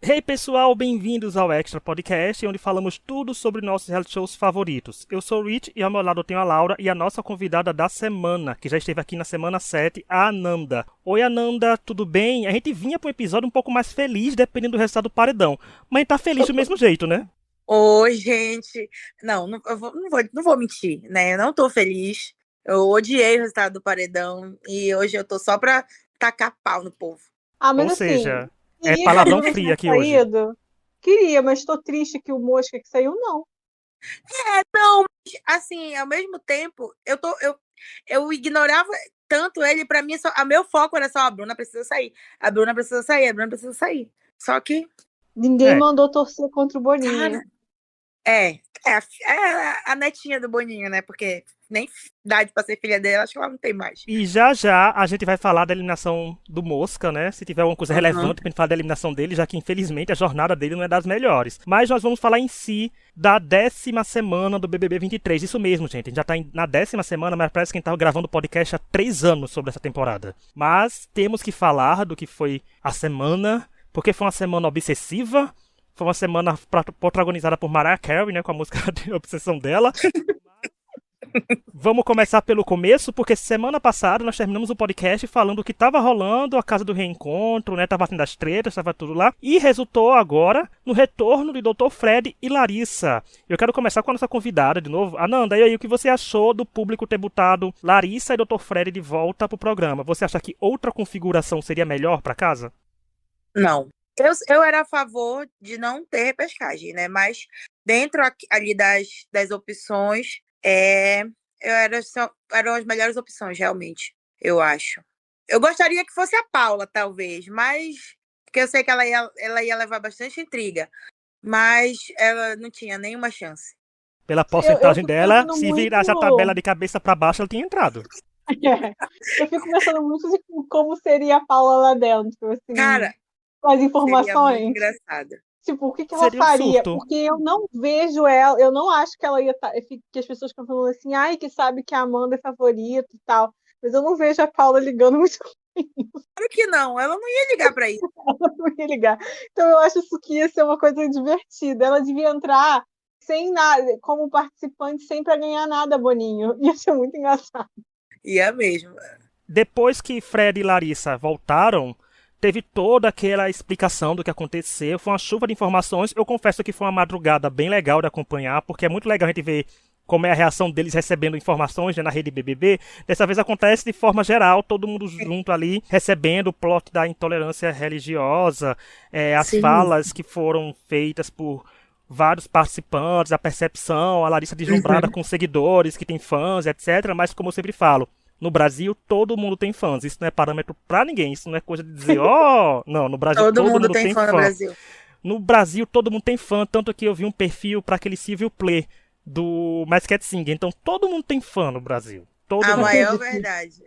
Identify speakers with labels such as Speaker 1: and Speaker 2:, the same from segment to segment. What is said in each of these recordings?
Speaker 1: Hey pessoal, bem-vindos ao Extra Podcast, onde falamos tudo sobre nossos reality shows favoritos. Eu sou o Rich e ao meu lado eu tenho a Laura e a nossa convidada da semana, que já esteve aqui na semana 7, a Ananda. Oi Ananda, tudo bem? A gente vinha para um episódio um pouco mais feliz, dependendo do resultado do paredão, mas a gente tá feliz do mesmo jeito, né?
Speaker 2: Oi, gente. Não, não vou mentir, né? Eu não tô feliz. Eu odiei o resultado do paredão e hoje eu tô só pra tacar pau no povo.
Speaker 3: Ah, mas
Speaker 1: Ou
Speaker 3: assim,
Speaker 1: seja, é
Speaker 3: queria que a
Speaker 1: palavrão
Speaker 3: Bruna
Speaker 1: free
Speaker 3: tivesse
Speaker 1: aqui hoje.
Speaker 3: saído. Queria, mas tô triste que o Mosca que saiu, não.
Speaker 2: Não, mas, assim, ao mesmo tempo, eu ignorava tanto ele, pra mim, a meu foco era só a Bruna precisa sair. A Bruna precisa sair, a Bruna precisa sair. Só que,
Speaker 3: Ninguém
Speaker 1: É,
Speaker 3: mandou torcer contra o
Speaker 2: cara,
Speaker 3: Boninho.
Speaker 2: é a netinha do Boninho, né? Porque nem idade pra ser filha dela, acho que ela não tem mais.
Speaker 1: e já já a gente vai falar da eliminação do Mosca, né? Se tiver alguma coisa
Speaker 2: Uhum.
Speaker 1: relevante pra gente falar da eliminação dele, já que infelizmente a jornada dele não é das melhores. Mas nós vamos falar em si da 10ª semana do BBB 23. Isso mesmo, gente. A gente já tá na 10ª semana, mas parece que a gente tava gravando podcast há 3 anos sobre essa temporada. Mas temos que falar do que foi a semana, porque foi uma semana obsessiva. Foi uma semana protagonizada por Mariah Carey, né? Com a música de Obsessão dela. Vamos começar pelo começo, porque semana passada nós terminamos o podcast falando o que estava rolando, a casa do reencontro, né? Tava tendo as tretas, tava tudo lá. E resultou agora no retorno de Dr. Fred e Larissa. Eu quero começar com a nossa convidada de novo. Ananda, e aí o que você achou do público ter botado Larissa e Dr. Fred de volta pro programa? Você acha que outra configuração seria melhor pra casa?
Speaker 2: Não. Eu era a favor de não ter repescagem, né? Mas dentro ali das opções, eram as melhores opções, realmente, eu acho. Eu gostaria que fosse a Paula, talvez, mas porque eu sei que ela ia levar bastante intriga, mas ela não tinha nenhuma chance.
Speaker 1: Pela
Speaker 3: Eu
Speaker 1: porcentagem
Speaker 3: fico
Speaker 1: dela,
Speaker 3: pensando
Speaker 1: se
Speaker 3: muito.
Speaker 1: virasse a tabela de cabeça pra baixo, ela tinha entrado.
Speaker 3: Eu fico pensando muito de como seria a Paula lá dentro,
Speaker 2: Cara,
Speaker 3: assim, com as
Speaker 2: seria muito
Speaker 3: informações.
Speaker 2: engraçado.
Speaker 3: Tipo, o que ela
Speaker 1: Seria um
Speaker 3: faria?
Speaker 1: surto.
Speaker 3: Porque eu não vejo ela, eu não acho que ela ia estar. Que as pessoas ficam falando assim, ai, que sabe que a Amanda é favorita e tal. Mas eu não vejo a Paula ligando muito.
Speaker 2: Claro que não, ela não ia ligar pra isso.
Speaker 3: Não ia ligar. Então eu acho isso que ia ser uma coisa divertida. Ela devia entrar sem nada, como participante, sem pra ganhar nada, Boninho. Ia ser muito engraçado.
Speaker 2: Ia mesmo.
Speaker 1: Depois que Fred e Larissa voltaram, teve toda aquela explicação do que aconteceu. Foi uma chuva de informações. Eu confesso que foi uma madrugada bem legal de acompanhar, porque é muito legal a gente ver como é a reação deles recebendo informações, né, na rede BBB. Dessa vez acontece de forma geral, todo mundo junto ali, recebendo o plot da intolerância religiosa, as
Speaker 2: Sim.
Speaker 1: falas que foram feitas por vários participantes, a percepção, a Larissa deslumbrada
Speaker 2: Uhum.
Speaker 1: com seguidores, que tem fãs, etc. Mas como eu sempre falo, no Brasil, todo mundo tem fãs. Isso não é parâmetro pra ninguém. Isso não é coisa de dizer, ó, não, no Brasil
Speaker 2: Todo
Speaker 1: todo
Speaker 2: mundo
Speaker 1: mundo
Speaker 2: tem
Speaker 1: tem
Speaker 2: fã no
Speaker 1: fã.
Speaker 2: Brasil.
Speaker 1: No Brasil, todo mundo tem fã, tanto que eu vi um perfil pra aquele Civil Play do Masked Singer. Então, todo mundo tem fã no Brasil. Todo
Speaker 2: A
Speaker 1: mundo.
Speaker 2: maior verdade.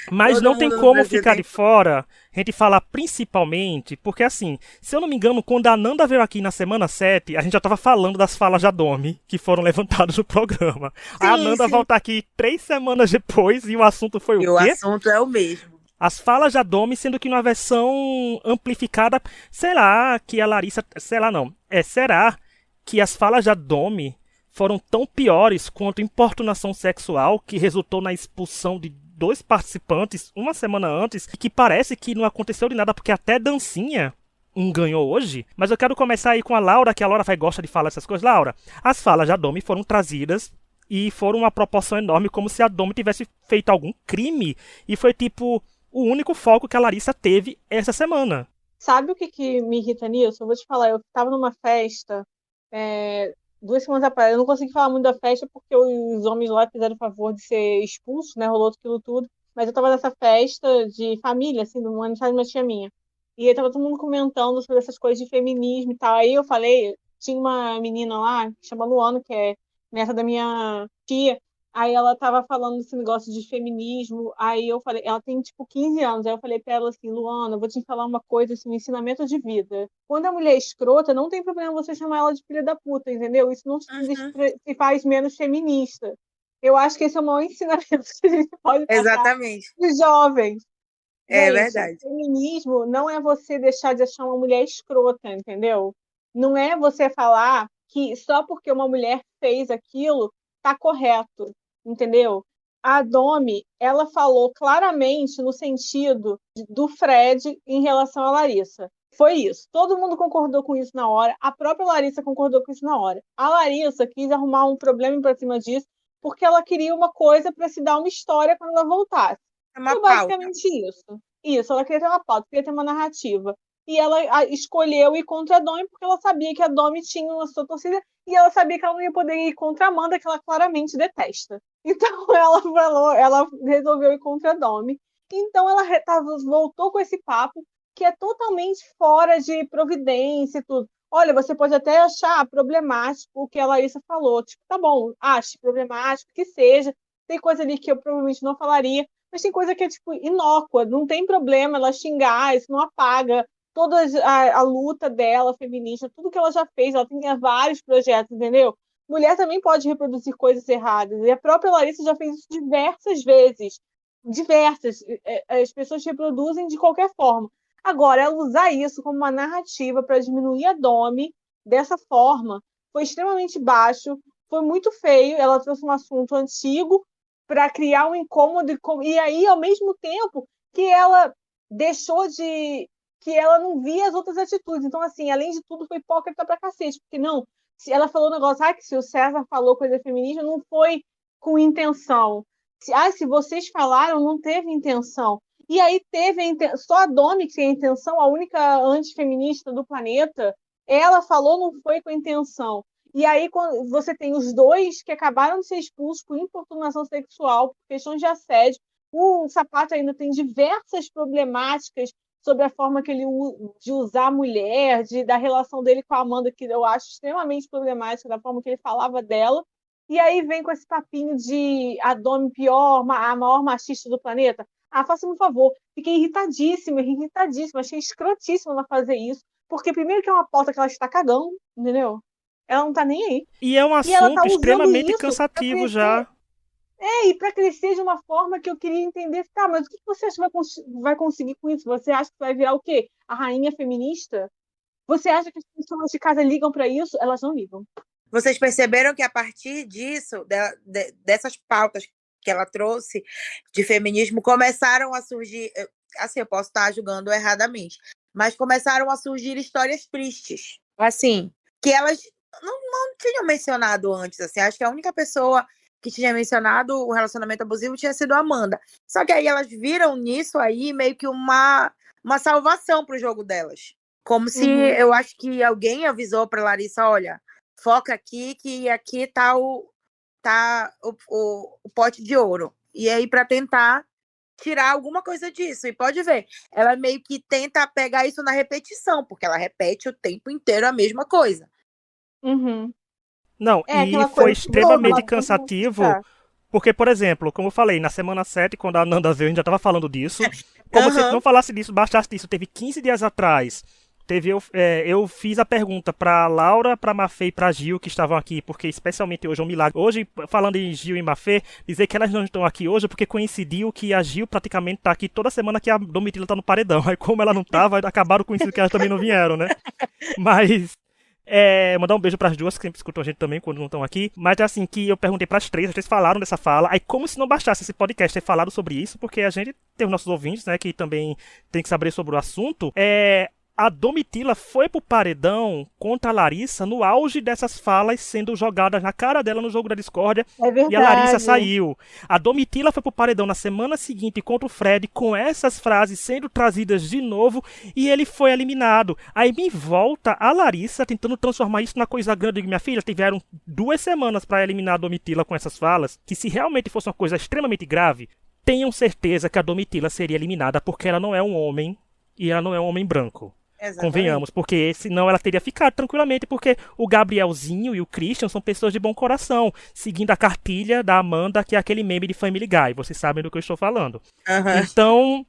Speaker 1: Mas
Speaker 2: Todo
Speaker 1: não tem
Speaker 2: mundo no
Speaker 1: como
Speaker 2: Brasil
Speaker 1: ficar
Speaker 2: tem
Speaker 1: de
Speaker 2: fã.
Speaker 1: fora a gente falar principalmente, porque assim, se eu não me engano, quando a Nanda veio aqui na semana 7, a gente já tava falando das falas de Adome que foram levantadas no programa. A
Speaker 2: Sim,
Speaker 1: Nanda
Speaker 2: sim.
Speaker 1: volta aqui 3 semanas depois e o assunto foi o
Speaker 2: E o
Speaker 1: quê?
Speaker 2: assunto é o mesmo.
Speaker 1: As falas de Adome, sendo que numa versão amplificada, sei lá, que a Larissa, sei lá não, será que as falas de Adome foram tão piores quanto importunação sexual que resultou na expulsão de 2 participantes uma semana antes e que parece que não aconteceu de nada porque até dancinha ganhou hoje? Mas eu quero começar aí com a Laura, que a Laura vai gostar de falar essas coisas. Laura, as falas de Adome foram trazidas e foram uma proporção enorme, como se a Adome tivesse feito algum crime e foi tipo o único foco que a Larissa teve essa semana.
Speaker 3: Sabe o que me irrita nisso? Eu vou te falar, eu estava numa festa, é, 2 semanas atrás. Eu não consegui falar muito da festa porque os homens lá fizeram o favor de ser expulsos, né? Rolou aquilo tudo. Mas eu estava nessa festa de família, assim, do aniversário de uma tia minha. E aí tava todo mundo comentando sobre essas coisas de feminismo e tal. Aí eu falei, tinha uma menina lá, que chama Luana, que é neta da minha tia. Aí ela tava falando desse negócio de feminismo. Aí eu falei, ela tem tipo 15 anos. Aí eu falei pra ela assim, Luana, eu vou te falar uma coisa, assim, um ensinamento de vida. Quando a mulher é escrota, não tem problema você chamar ela de filha da puta, entendeu? Isso não
Speaker 2: Uhum.
Speaker 3: se faz menos feminista. Eu acho que esse é o maior ensinamento que a gente pode passar
Speaker 2: Exatamente.
Speaker 3: para os jovens.
Speaker 2: É
Speaker 3: Gente,
Speaker 2: verdade.
Speaker 3: feminismo não é você deixar de achar uma mulher escrota, entendeu? Não é você falar que só porque uma mulher fez aquilo tá correto, entendeu? A Domi, ela falou claramente no sentido do Fred em relação à Larissa. Foi isso. Todo mundo concordou com isso na hora. A própria Larissa concordou com isso na hora. A Larissa quis arrumar um problema para cima disso porque ela queria uma coisa para se dar uma história quando ela voltasse.
Speaker 2: É uma
Speaker 3: Foi
Speaker 2: pauta.
Speaker 3: basicamente isso. Isso, ela queria ter uma pauta, queria ter uma narrativa. E ela escolheu ir contra a Domi porque ela sabia que a Domi tinha uma sua torcida e ela sabia que ela não ia poder ir contra a Amanda, que ela claramente detesta. Então ela resolveu ir contra a Domi. Então ela voltou com esse papo que é totalmente fora de providência e tudo. Olha, você pode até achar problemático o que a Larissa falou. Tipo, tá bom, ache problemático, que seja. Tem coisa ali que eu provavelmente não falaria, mas tem coisa que é, tipo, inócua. Não tem problema ela xingar, isso não apaga toda a luta dela, feminista, tudo que ela já fez. Ela tem vários projetos, entendeu? Mulher também pode reproduzir coisas erradas. E a própria Larissa já fez isso diversas vezes. Diversas. As pessoas reproduzem de qualquer forma. Agora, ela usar isso como uma narrativa para diminuir a Domi dessa forma foi extremamente baixo, foi muito feio. Ela trouxe um assunto antigo para criar um incômodo e aí, ao mesmo tempo, que ela deixou de... que ela não via as outras atitudes. Então, assim, além de tudo, foi hipócrita pra cacete, porque não... Se ela falou um negócio, que se o César falou coisa feminista, não foi com intenção. Se vocês falaram, não teve intenção. E aí só a Domi que tem a intenção, a única antifeminista do planeta, ela falou, não foi com intenção. E aí quando você tem os dois que acabaram de ser expulsos por importunação sexual, por questões de assédio. O Sapato ainda tem diversas problemáticas sobre a forma que ele de usar a mulher, da relação dele com a Amanda, que eu acho extremamente problemática, da forma que ele falava dela. E aí vem com esse papinho de a Domi pior, a maior machista do planeta. Faça-me um favor. Fiquei irritadíssima, achei escrotíssima ela fazer isso, porque primeiro que é uma pauta que ela está cagando, entendeu? Ela não tá nem aí.
Speaker 1: E é um
Speaker 3: E ela tá
Speaker 1: assunto
Speaker 3: usando
Speaker 1: extremamente
Speaker 3: isso
Speaker 1: cansativo já.
Speaker 3: e para crescer de uma forma que eu queria entender. Tá, mas o que você acha que vai conseguir com isso? Você acha que vai virar o quê? A rainha feminista? Você acha que as pessoas de casa ligam para isso? Elas não ligam.
Speaker 2: Vocês perceberam que a partir disso, dessas pautas que ela trouxe de feminismo, começaram a surgir, assim, eu posso estar julgando erradamente, mas começaram a surgir histórias tristes, assim, que elas não tinham mencionado antes, assim, acho que a única pessoa que tinha mencionado o relacionamento abusivo tinha sido a Amanda, só que aí elas viram nisso aí meio que uma salvação para o jogo delas, como se eu acho que alguém avisou para Larissa, olha, foca aqui, que aqui tá o pote de ouro. E aí, para tentar tirar alguma coisa disso. E pode ver, ela meio que tenta pegar isso na repetição, porque ela repete o tempo inteiro a mesma coisa.
Speaker 1: Não, e foi extremamente cansativo, porque, por exemplo, como eu falei, na semana 7, quando a Nanda veio, a gente já estava falando disso. Como se não falasse disso, bastasse disso. Teve 15 dias atrás. Eu fiz a pergunta pra Laura, pra Mafê e pra Gil, que estavam aqui, porque especialmente hoje é um milagre. Hoje, falando em Gil e Mafê, dizer que elas não estão aqui hoje porque coincidiu que a Gil praticamente tá aqui toda semana que a Domitila tá no paredão. Aí como ela não tava, acabaram coincidindo que elas também não vieram, né? Mas... mandar um beijo pras duas que sempre escutam a gente também quando não estão aqui. Mas assim, que eu perguntei pras três, as três falaram dessa fala. Aí como se não bastasse esse podcast ter falado sobre isso, porque a gente tem os nossos ouvintes, né, que também tem que saber sobre o assunto. A Domitila foi pro paredão contra a Larissa no auge dessas falas sendo jogadas na cara dela no jogo da discórdia. E a Larissa saiu. A Domitila foi pro paredão na semana seguinte contra o Fred com essas frases sendo trazidas de novo e ele foi eliminado. Aí me volta a Larissa tentando transformar isso na coisa grande. Eu digo, minha filha, tiveram 2 semanas pra eliminar a Domitila com essas falas, que se realmente fosse uma coisa extremamente grave, tenham certeza que a Domitila seria eliminada porque ela não é um homem e ela não é um homem branco. Exatamente. Convenhamos, porque senão ela teria ficado tranquilamente, porque o Gabrielzinho e o Christian são pessoas de bom coração, seguindo a cartilha da Amanda, que é aquele meme de Family Guy, vocês sabem do que eu estou falando. Então,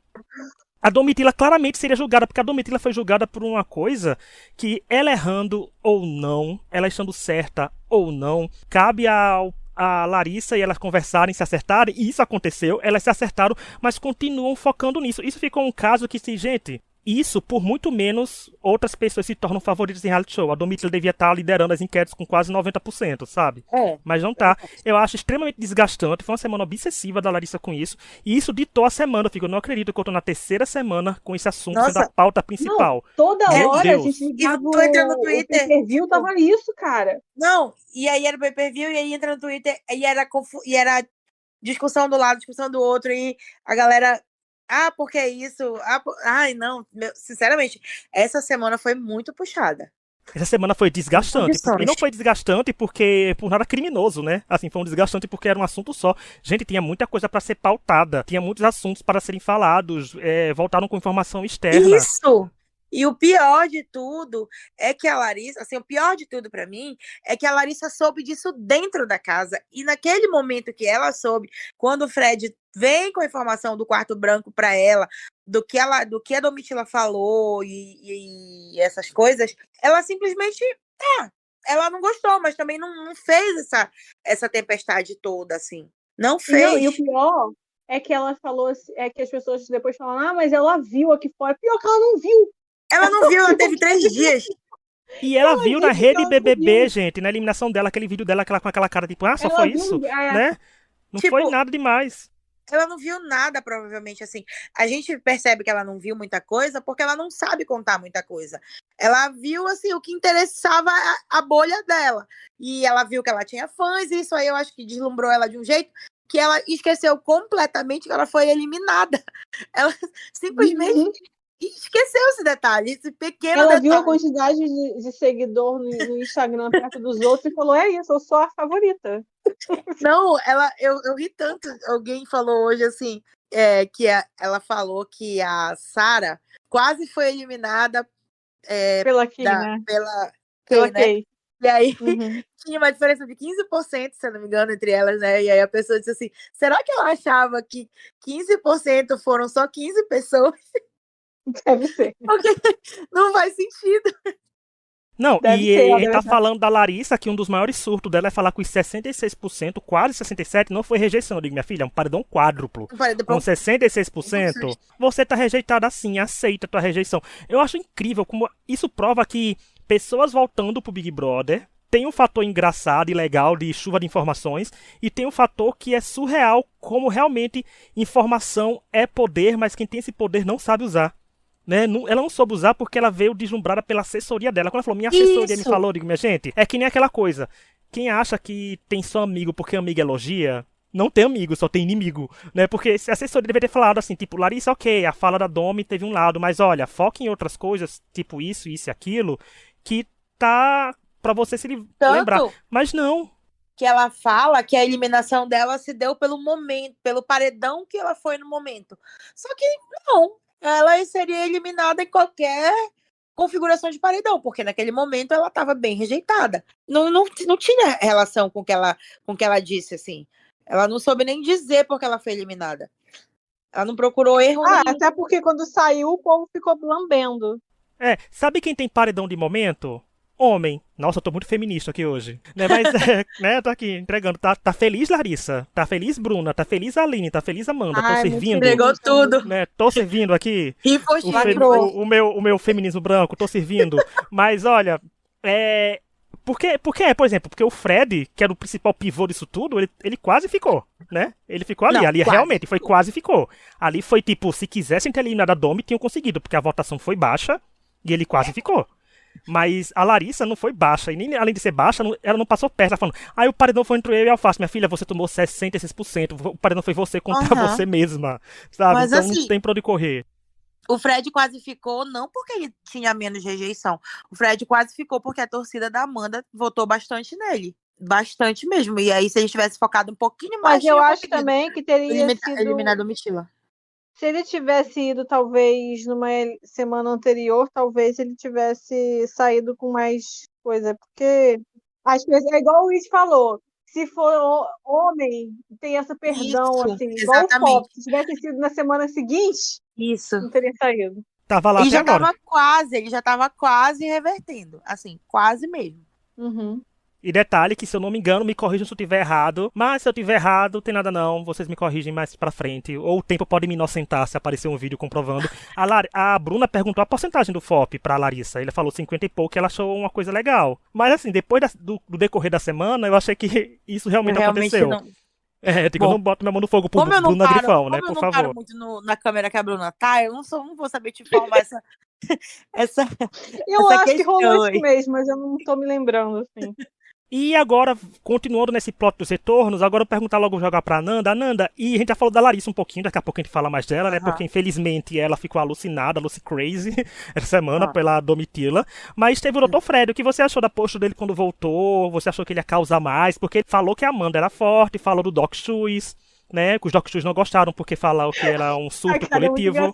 Speaker 1: a Domitila claramente seria julgada, porque a Domitila foi julgada por uma coisa que ela errando ou não, ela estando certa ou não, cabe ao a Larissa e elas conversarem, se acertarem, e isso aconteceu, elas se acertaram, mas continuam focando nisso. Isso ficou um caso que, se, gente, isso, por muito menos, outras pessoas se tornam favoritas em reality show. A Domitila devia estar liderando as enquetes com quase 90%, sabe? Mas não tá. Eu acho extremamente desgastante. Foi uma semana obsessiva da Larissa com isso. E isso ditou a semana. Eu fico, não acredito que eu tô na terceira semana com esse assunto sendo a pauta principal.
Speaker 3: Não, toda
Speaker 1: Meu
Speaker 3: hora
Speaker 1: Deus.
Speaker 3: a gente ligava
Speaker 2: tu entra no Twitter,
Speaker 3: o pay-per-view, tava isso, cara.
Speaker 2: Não, e aí era pay-per-view, e aí entra no Twitter, e era discussão do lado, discussão do outro, e a galera... por que isso? Ai, não, sinceramente, essa semana foi muito puxada.
Speaker 1: Essa semana foi desgastante. E não foi desgastante porque por nada criminoso, né? Assim, foi um desgastante porque era um assunto só. Gente, tinha muita coisa pra ser pautada. Tinha muitos assuntos para serem falados. Voltaram com informação externa.
Speaker 2: Isso! E o pior de tudo é que a Larissa, assim, o pior de tudo pra mim é que a Larissa soube disso dentro da casa. E naquele momento que ela soube, quando o Fred vem com a informação do quarto branco pra ela, do que a Domitila falou e essas coisas, ela simplesmente, ela não gostou, mas também não fez essa tempestade toda, assim. Não fez.
Speaker 3: Não, e o pior é que ela falou, que as pessoas depois falam, mas ela viu aqui fora. Pior que ela não viu.
Speaker 2: Ela não viu, ela teve 3 dias.
Speaker 1: E ela viu na rede BBB, gente, na eliminação dela, aquele vídeo dela com aquela cara tipo, só
Speaker 3: ela
Speaker 1: foi
Speaker 3: viu,
Speaker 1: isso, né? Não
Speaker 2: tipo,
Speaker 1: foi nada demais.
Speaker 2: Ela não viu nada, provavelmente, assim. A gente percebe que ela não viu muita coisa porque ela não sabe contar muita coisa. Ela viu, assim, o que interessava a bolha dela. E ela viu que ela tinha fãs, e isso aí eu acho que deslumbrou ela de um jeito que ela esqueceu completamente que ela foi eliminada. Ela simplesmente esqueceu esse detalhe, esse pequeno
Speaker 3: ela
Speaker 2: detalhe.
Speaker 3: Viu a quantidade de seguidor no Instagram perto dos outros e falou, é isso, eu sou a favorita.
Speaker 2: Não, eu ri tanto. Alguém falou hoje assim, ela falou que a Sara quase foi eliminada
Speaker 3: pela Kay, né?
Speaker 2: Pela Kay, né? E aí tinha uma diferença de 15%, se eu não me engano, entre elas, né? E aí a pessoa disse assim, será que ela achava que 15% foram só 15 pessoas?
Speaker 3: Deve ser.
Speaker 2: Porque não faz sentido.
Speaker 1: Não, e a gente tá falando da Larissa, que um dos maiores surtos dela é falar que os 66%, quase 67%, não foi rejeição. Eu digo, minha filha, é um paredão quádruplo. Com 66%, você tá rejeitada assim, aceita a tua rejeição. Eu acho incrível como isso prova que pessoas voltando pro Big Brother tem um fator engraçado e legal de chuva de informações e tem um fator que é surreal, como realmente informação é poder, mas quem tem esse poder não sabe usar. Né? Ela não soube usar porque ela veio deslumbrada pela assessoria dela. Quando ela falou, minha assessoria me falou, eu digo, minha gente, é que nem aquela coisa. Quem acha que tem só amigo porque amigo elogia, não tem amigo, só tem inimigo, né? Porque a assessoria deveria ter falado assim, tipo, Larissa, ok, a fala da Domi teve um lado, mas olha, foca em outras coisas, tipo isso e aquilo, que tá pra você se lembrar. Mas não.
Speaker 2: Que ela fala que a eliminação dela se deu pelo momento, pelo paredão que ela foi no momento. Só que não. Ela seria eliminada em qualquer configuração de paredão, porque naquele momento ela estava bem rejeitada. Não tinha relação com o que ela disse, assim. Ela não soube nem dizer porque ela foi eliminada. Ela não procurou erro nenhum.
Speaker 3: Até porque quando saiu, o povo ficou lambendo.
Speaker 1: Sabe quem tem paredão de momento? Homem. Nossa, eu tô muito feminista aqui hoje. Né? Mas, né, tô aqui entregando. Tá feliz, Larissa? Tá feliz, Bruna? Tá feliz, Aline? Tá feliz, Amanda? Tô servindo.
Speaker 2: Entregou tudo.
Speaker 1: Né? Tô servindo aqui.
Speaker 2: E
Speaker 1: o meu feminismo branco, tô servindo. Mas, olha, por exemplo, porque o Fred, que era o principal pivô disso tudo, ele quase ficou, né? Ele ficou ali. Ali realmente foi quase ficou. Ali foi tipo, se quisessem ter eliminado a Domi, tinham conseguido, porque a votação foi baixa e ele quase ficou. Mas a Larissa não foi baixa, e nem além de ser baixa, ela não passou perto. Ela falando, o paredão foi entre eu e a Alface. Minha filha, você tomou 66%, o paredão foi você contra você mesma, sabe? Mas, então assim, não tem pra onde correr.
Speaker 2: O Fred quase ficou, não porque ele tinha menos rejeição. O Fred quase ficou porque a torcida da Amanda votou bastante nele. Bastante mesmo. E aí, se ele tivesse focado um pouquinho mais...
Speaker 3: Mas eu acho também que teria sido...
Speaker 2: eliminado o Mitila.
Speaker 3: Se ele tivesse ido, talvez, numa semana anterior, talvez ele tivesse saído com mais coisa. Porque as pessoas, é igual o Luiz falou, se for homem, tem essa perdão, assim, igual o Pop. Se tivesse sido na semana seguinte, não teria saído.
Speaker 1: Tava lá
Speaker 2: e já
Speaker 1: agora.
Speaker 2: Ele já tava quase revertendo. Assim, quase mesmo.
Speaker 3: Uhum.
Speaker 1: E detalhe que, se eu não me engano, me corrijam se eu tiver errado. Mas se eu tiver errado, tem nada não. Vocês me corrigem mais pra frente. Ou o tempo pode me inocentar se aparecer um vídeo comprovando. A Bruna perguntou a porcentagem do FOP pra Larissa. Ele falou 50 e pouco, e ela achou uma coisa legal. Mas assim, depois do decorrer da semana, eu achei que isso realmente aconteceu.
Speaker 2: Não.
Speaker 1: Eu não boto minha mão no fogo por Bruna Grifão, né? Por favor.
Speaker 2: Como eu não paro muito na câmera que a Bruna tá, eu não vou saber te informar essa
Speaker 3: Eu
Speaker 2: essa
Speaker 3: acho que rolou
Speaker 2: questão
Speaker 3: isso mesmo, mas eu não tô me lembrando, assim.
Speaker 1: E agora, continuando nesse plot dos retornos, agora eu perguntar logo jogar pra Ananda. Ananda, e a gente já falou da Larissa um pouquinho, daqui a pouco a gente fala mais dela, né? Porque infelizmente ela ficou alucinada, Lucy Crazy, essa semana pela Domitila. Mas teve o Dr. Fred, o que você achou da postura dele quando voltou? Você achou que ele ia causar mais? Porque ele falou que a Amanda era forte, falou do Doc Shoes, né? Que os Doc Shoes não gostaram porque falaram que era um surto coletivo.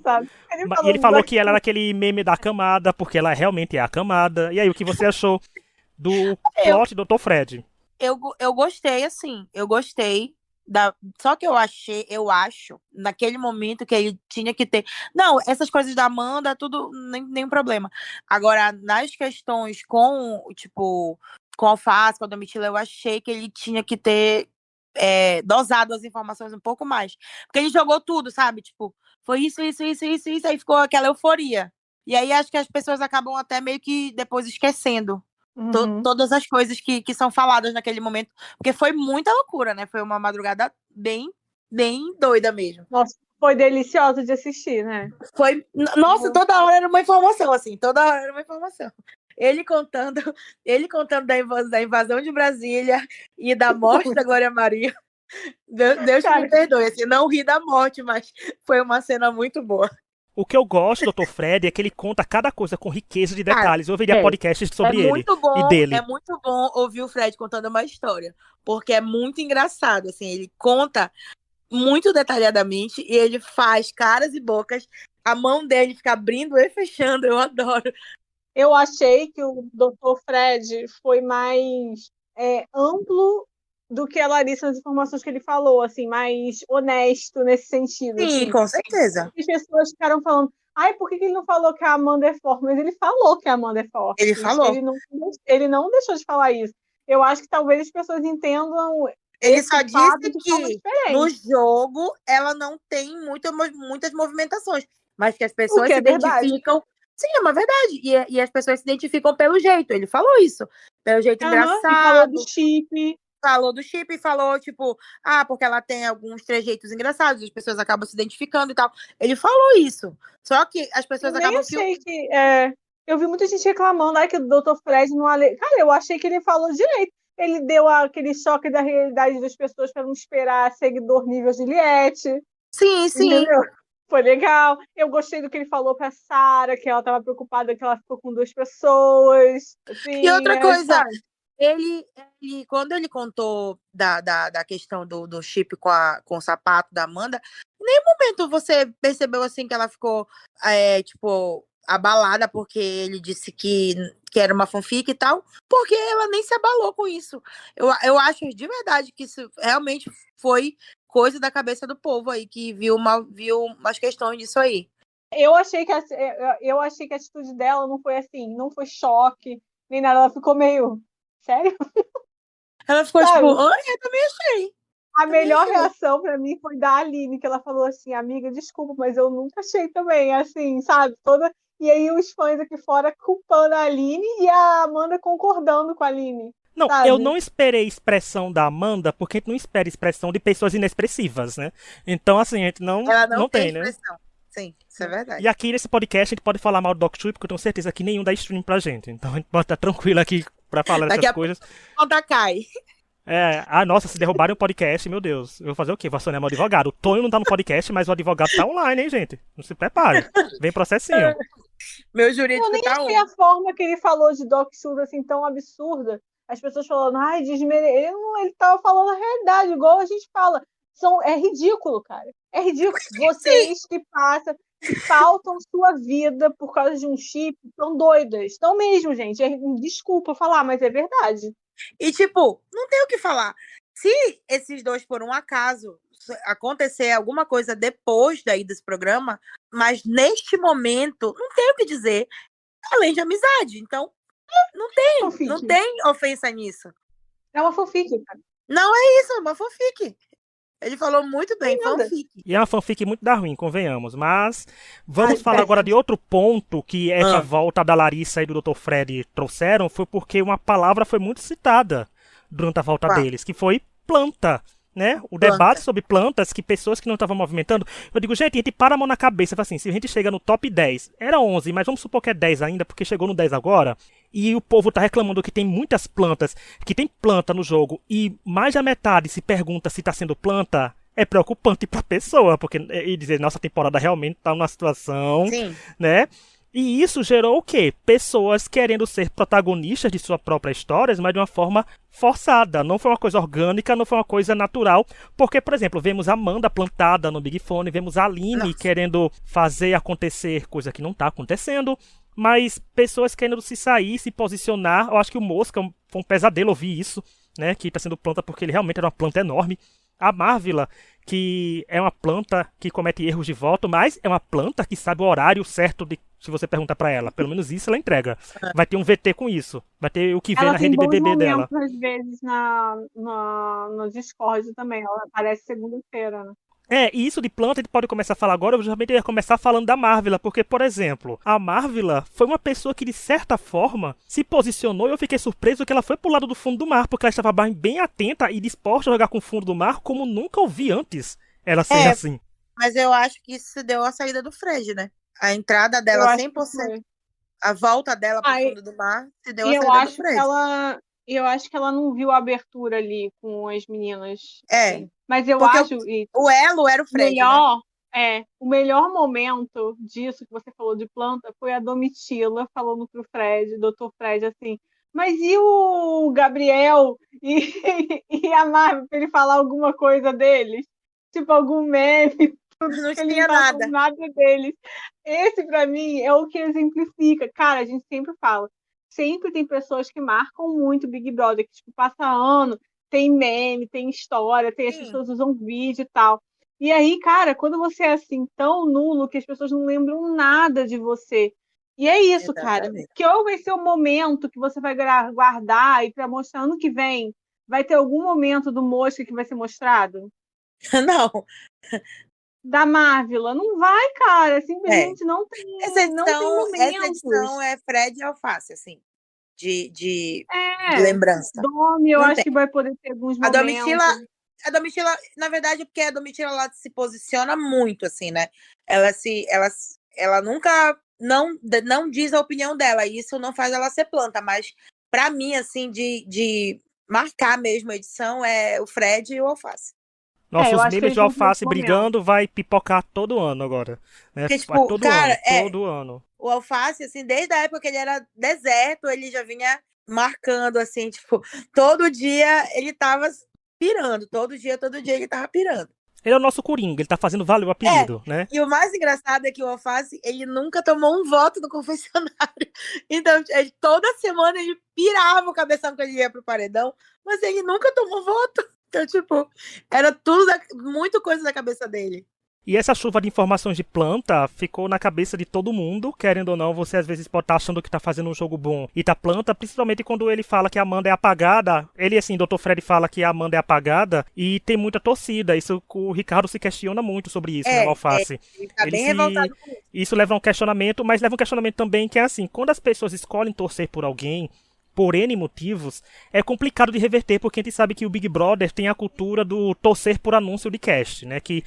Speaker 1: E ele falou que ela era aquele meme da camada, porque ela realmente é a camada. E aí, o que você achou do plot do Dr. Fred?
Speaker 2: Eu gostei, assim. Eu gostei. Só que eu acho, naquele momento que ele tinha que ter. Não, essas coisas da Amanda, tudo, nenhum problema. Agora, nas questões com a Alface, com a Domitila, eu achei que ele tinha que ter dosado as informações um pouco mais. Porque ele jogou tudo, sabe? Tipo, foi isso, aí ficou aquela euforia. E aí acho que as pessoas acabam até meio que depois esquecendo todas as coisas que são faladas naquele momento, porque foi muita loucura, né? Foi uma madrugada bem, bem doida mesmo.
Speaker 3: Nossa, foi deliciosa de assistir, né?
Speaker 2: Nossa, toda hora era uma informação, assim, toda hora era uma informação. Ele contando da invasão de Brasília e da morte da Glória Maria. Deus me perdoe, assim, não ri da morte, mas foi uma cena muito boa.
Speaker 1: O que eu gosto do Dr. Fred é que ele conta cada coisa com riqueza de detalhes. Eu ouviria podcasts sobre ele e dele.
Speaker 2: É muito bom ouvir o Fred contando uma história, porque é muito engraçado, assim, ele conta muito detalhadamente e ele faz caras e bocas, a mão dele fica abrindo e fechando, eu adoro.
Speaker 3: Eu achei que o Dr. Fred foi mais amplo do que a Larissa nas informações que ele falou, assim, mais honesto nesse sentido.
Speaker 2: Sim,
Speaker 3: assim.
Speaker 2: com certeza.
Speaker 3: As pessoas ficaram falando, por que ele não falou que a Amanda é forte? Mas ele falou que a Amanda é forte.
Speaker 2: Ele falou.
Speaker 3: Ele não deixou de falar isso. Eu acho que talvez as pessoas entendam.
Speaker 2: Ele só disse que no jogo ela não tem muitas movimentações, mas que as pessoas se identificam. Verdade. Sim, é uma verdade. E as pessoas se identificam pelo jeito. Ele falou isso. Pelo jeito engraçado.
Speaker 3: Ele falou do chip.
Speaker 2: Falou do chip e falou, tipo, porque ela tem alguns trejeitos engraçados, as pessoas acabam se identificando e tal. Ele falou isso. Só que as pessoas acabam...
Speaker 3: Eu vi muita gente reclamando que o Dr. Fred não... Cara, eu achei que ele falou direito. Ele deu aquele choque da realidade das pessoas para não esperar seguidor nível Juliette.
Speaker 2: Sim.
Speaker 3: Entendeu? Foi legal. Eu gostei do que ele falou pra Sarah, que ela estava preocupada que ela ficou com 2 pessoas. Assim,
Speaker 2: e outra coisa, ele, quando ele contou da questão do chip com o sapato da Amanda, em nenhum momento você percebeu assim que ela ficou abalada porque ele disse que era uma fanfic e tal, porque ela nem se abalou com isso. Eu acho de verdade que isso realmente foi coisa da cabeça do povo aí, que viu umas questões disso aí.
Speaker 3: Eu achei que a atitude dela não foi assim, não foi choque, nem nada, ela ficou meio... Sério?
Speaker 2: Ela ficou tipo, eu também achei.
Speaker 3: A melhor reação pra mim foi da Aline, que ela falou assim, amiga, desculpa, mas eu nunca achei também, assim, sabe? E aí os fãs aqui fora culpando a Aline e a Amanda concordando com a Aline.
Speaker 1: Não,
Speaker 3: sabe?
Speaker 1: Eu não esperei expressão da Amanda, porque a gente não espera expressão de pessoas inexpressivas, né? Então, assim, a gente
Speaker 2: Ela não tem
Speaker 1: expressão.
Speaker 2: Né? Sim, isso é verdade.
Speaker 1: E aqui nesse podcast a gente pode falar mal do Doc Shoes, porque eu tenho certeza que nenhum dá stream pra gente. Então a gente pode estar tranquilo aqui pra falar dessas coisas.
Speaker 2: Conta cai.
Speaker 1: Nossa, se derrubarem o podcast, meu Deus. Eu vou fazer o quê? Vou acionar meu advogado. O Tonho não tá no podcast, mas o advogado tá online, hein, gente? Não se prepare. Vem processinho.
Speaker 2: Meu jurídico
Speaker 3: eu nem achei a forma que ele falou de Doc Shoes assim tão absurda. As pessoas falando, ele tava falando a realidade, igual a gente fala. É ridículo, cara. É ridículo. Vocês que pautam sua vida por causa de um chip, são doidas. Estão mesmo, gente. Desculpa falar, mas é verdade.
Speaker 2: E, tipo, não tem o que falar. Se esses dois, por um acaso, acontecer alguma coisa depois daí desse programa, mas neste momento, não tem o que dizer, além de amizade. Então, não tem ofensa nisso.
Speaker 3: É uma fanfic, cara.
Speaker 2: Não é isso, é uma fanfic. Ele falou muito bem,
Speaker 3: nada.
Speaker 2: fanfic.
Speaker 1: E é uma fanfic muito da ruim, convenhamos. Mas vamos falar agora de outro ponto que essa volta da Larissa e do Dr. Fred trouxeram, foi porque uma palavra foi muito citada durante a volta
Speaker 2: Qual?
Speaker 1: deles, que foi planta. Né? O
Speaker 2: Planta.
Speaker 1: debate sobre plantas, que pessoas que não estavam movimentando. Eu digo, gente, a gente para a mão na cabeça. Fala assim, se a gente chega no top 10, era 11, mas vamos supor que é 10 ainda, porque chegou no 10 agora. E o povo tá reclamando que tem muitas plantas, que tem planta no jogo, e mais da metade se pergunta se tá sendo planta. É preocupante pra pessoa, porque e dizer, nossa temporada realmente tá numa situação,
Speaker 2: Sim.
Speaker 1: né? E isso gerou o quê? Pessoas querendo ser protagonistas de sua própria história, mas de uma forma forçada. Não foi uma coisa orgânica, não foi uma coisa natural. Porque, por exemplo, vemos a Amanda plantada no Big Fone, vemos a Aline querendo fazer acontecer coisa que não tá acontecendo. Mas pessoas querendo se sair, se posicionar. Eu acho que o Mosca foi um pesadelo ouvir isso, né? Que tá sendo planta porque ele realmente era uma planta enorme. A Marvila, que é uma planta que comete erros de voto, mas é uma planta que sabe o horário certo de, se você perguntar pra ela. Pelo menos isso ela entrega. Vai ter um VT com isso. Vai ter o que vê na rede BBB dela.
Speaker 3: Ela tem bons momentos, às vezes, no Discord também. Ela aparece segunda-feira, né?
Speaker 1: E isso de planta a gente pode começar a falar agora. Eu justamente ia começar falando da Marvila, porque, por exemplo, a Marvila foi uma pessoa que, de certa forma, se posicionou e eu fiquei surpreso que ela foi pro lado do fundo do mar, porque ela estava bem atenta e disposta a jogar com o fundo do mar como nunca ouvi antes ela ser assim.
Speaker 2: Mas eu acho que isso deu a saída do Fred, né? A entrada dela 100%, a volta dela pro fundo do mar, se deu a saída do Fred.
Speaker 3: Eu acho que ela não viu a abertura ali com as meninas.
Speaker 2: Assim.
Speaker 3: Mas eu
Speaker 2: porque
Speaker 3: acho...
Speaker 2: O elo era o Fred, né?
Speaker 3: O melhor momento disso que você falou de planta foi a Domitila falando pro Fred, Dr. Fred, assim, mas e o Gabriel e a Marvel, pra ele falar alguma coisa deles? Tipo, algum meme?
Speaker 2: Não tinha nada.
Speaker 3: Nada deles. Esse, pra mim, é o que exemplifica. Cara, a gente sempre fala. Sempre tem pessoas que marcam muito Big Brother, que tipo, passa ano, tem meme, tem história, as pessoas usam vídeo e tal. E aí, cara, quando você é assim, tão nulo, que as pessoas não lembram nada de você. E é isso,
Speaker 2: Exatamente.
Speaker 3: cara. Que ou vai ser o momento que você vai guardar e para mostrar ano que vem, vai ter algum momento do Mosca que vai ser mostrado?
Speaker 2: Não.
Speaker 3: Da Marvila. Não vai, cara. Simplesmente não tem.
Speaker 2: Essa
Speaker 3: momentos.
Speaker 2: edição é Fred e Alface, assim. De lembrança.
Speaker 3: Domi, eu acho que vai poder ter alguns momentos.
Speaker 2: A Domitila, na verdade, porque a Domitila ela se posiciona muito, assim, né? Ela nunca não diz a opinião dela, e isso não faz ela ser planta, mas pra mim, assim, de marcar mesmo a edição é o Fred e o Alface.
Speaker 1: Nossos memes de Alface brigando vai pipocar todo ano agora. Né?
Speaker 2: Porque, tipo,
Speaker 1: todo
Speaker 2: cara,
Speaker 1: ano, todo ano.
Speaker 2: O Alface, assim, desde a época que ele era deserto, ele já vinha marcando, assim, tipo, todo dia ele tava pirando. Todo dia ele tava pirando.
Speaker 1: Ele é o nosso Coringa, ele tá fazendo valer o apelido, né?
Speaker 2: E o mais engraçado é que o Alface, ele nunca tomou um voto no confessionário. Então, toda semana ele pirava o cabeção quando ele ia pro paredão, mas ele nunca tomou voto. Então, tipo, era tudo, muita coisa da cabeça dele.
Speaker 1: E essa chuva de informações de planta ficou na cabeça de todo mundo, querendo ou não, você às vezes pode estar achando que tá fazendo um jogo bom e tá planta, principalmente quando ele fala que a Amanda é apagada. Ele, assim, Dr. Fred fala que a Amanda é apagada e tem muita torcida. Isso, o Ricardo se questiona muito sobre isso, né, o Alface.
Speaker 2: Ele tá bem revoltado com isso.
Speaker 1: Isso leva a um questionamento, mas leva um questionamento também que é assim, quando as pessoas escolhem torcer por alguém, por N motivos, é complicado de reverter, porque a gente sabe que o Big Brother tem a cultura do torcer por anúncio de cast, né? Que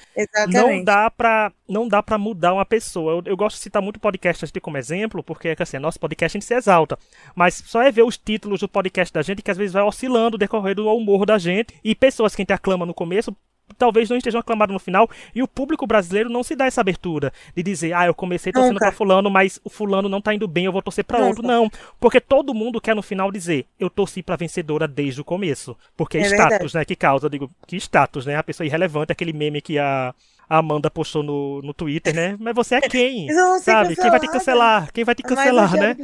Speaker 1: não dá pra mudar uma pessoa. Eu gosto de citar muito podcast aqui como exemplo, porque assim, nosso podcast a gente se exalta. Mas só é ver os títulos do podcast da gente que às vezes vai oscilando, decorrendo ao humor da gente. E pessoas que a gente aclama no começo talvez não estejam aclamados no final, e o público brasileiro não se dá essa abertura de dizer, eu comecei torcendo pra fulano, mas o fulano não tá indo bem, eu vou torcer pra outro. Não, porque todo mundo quer no final dizer, eu torci pra vencedora desde o começo, porque é status, verdade, né, que causa, eu digo, que status, né, a pessoa irrelevante, aquele meme que a Amanda postou no Twitter, né, mas você é quem, sabe, quem vai te cancelar, né,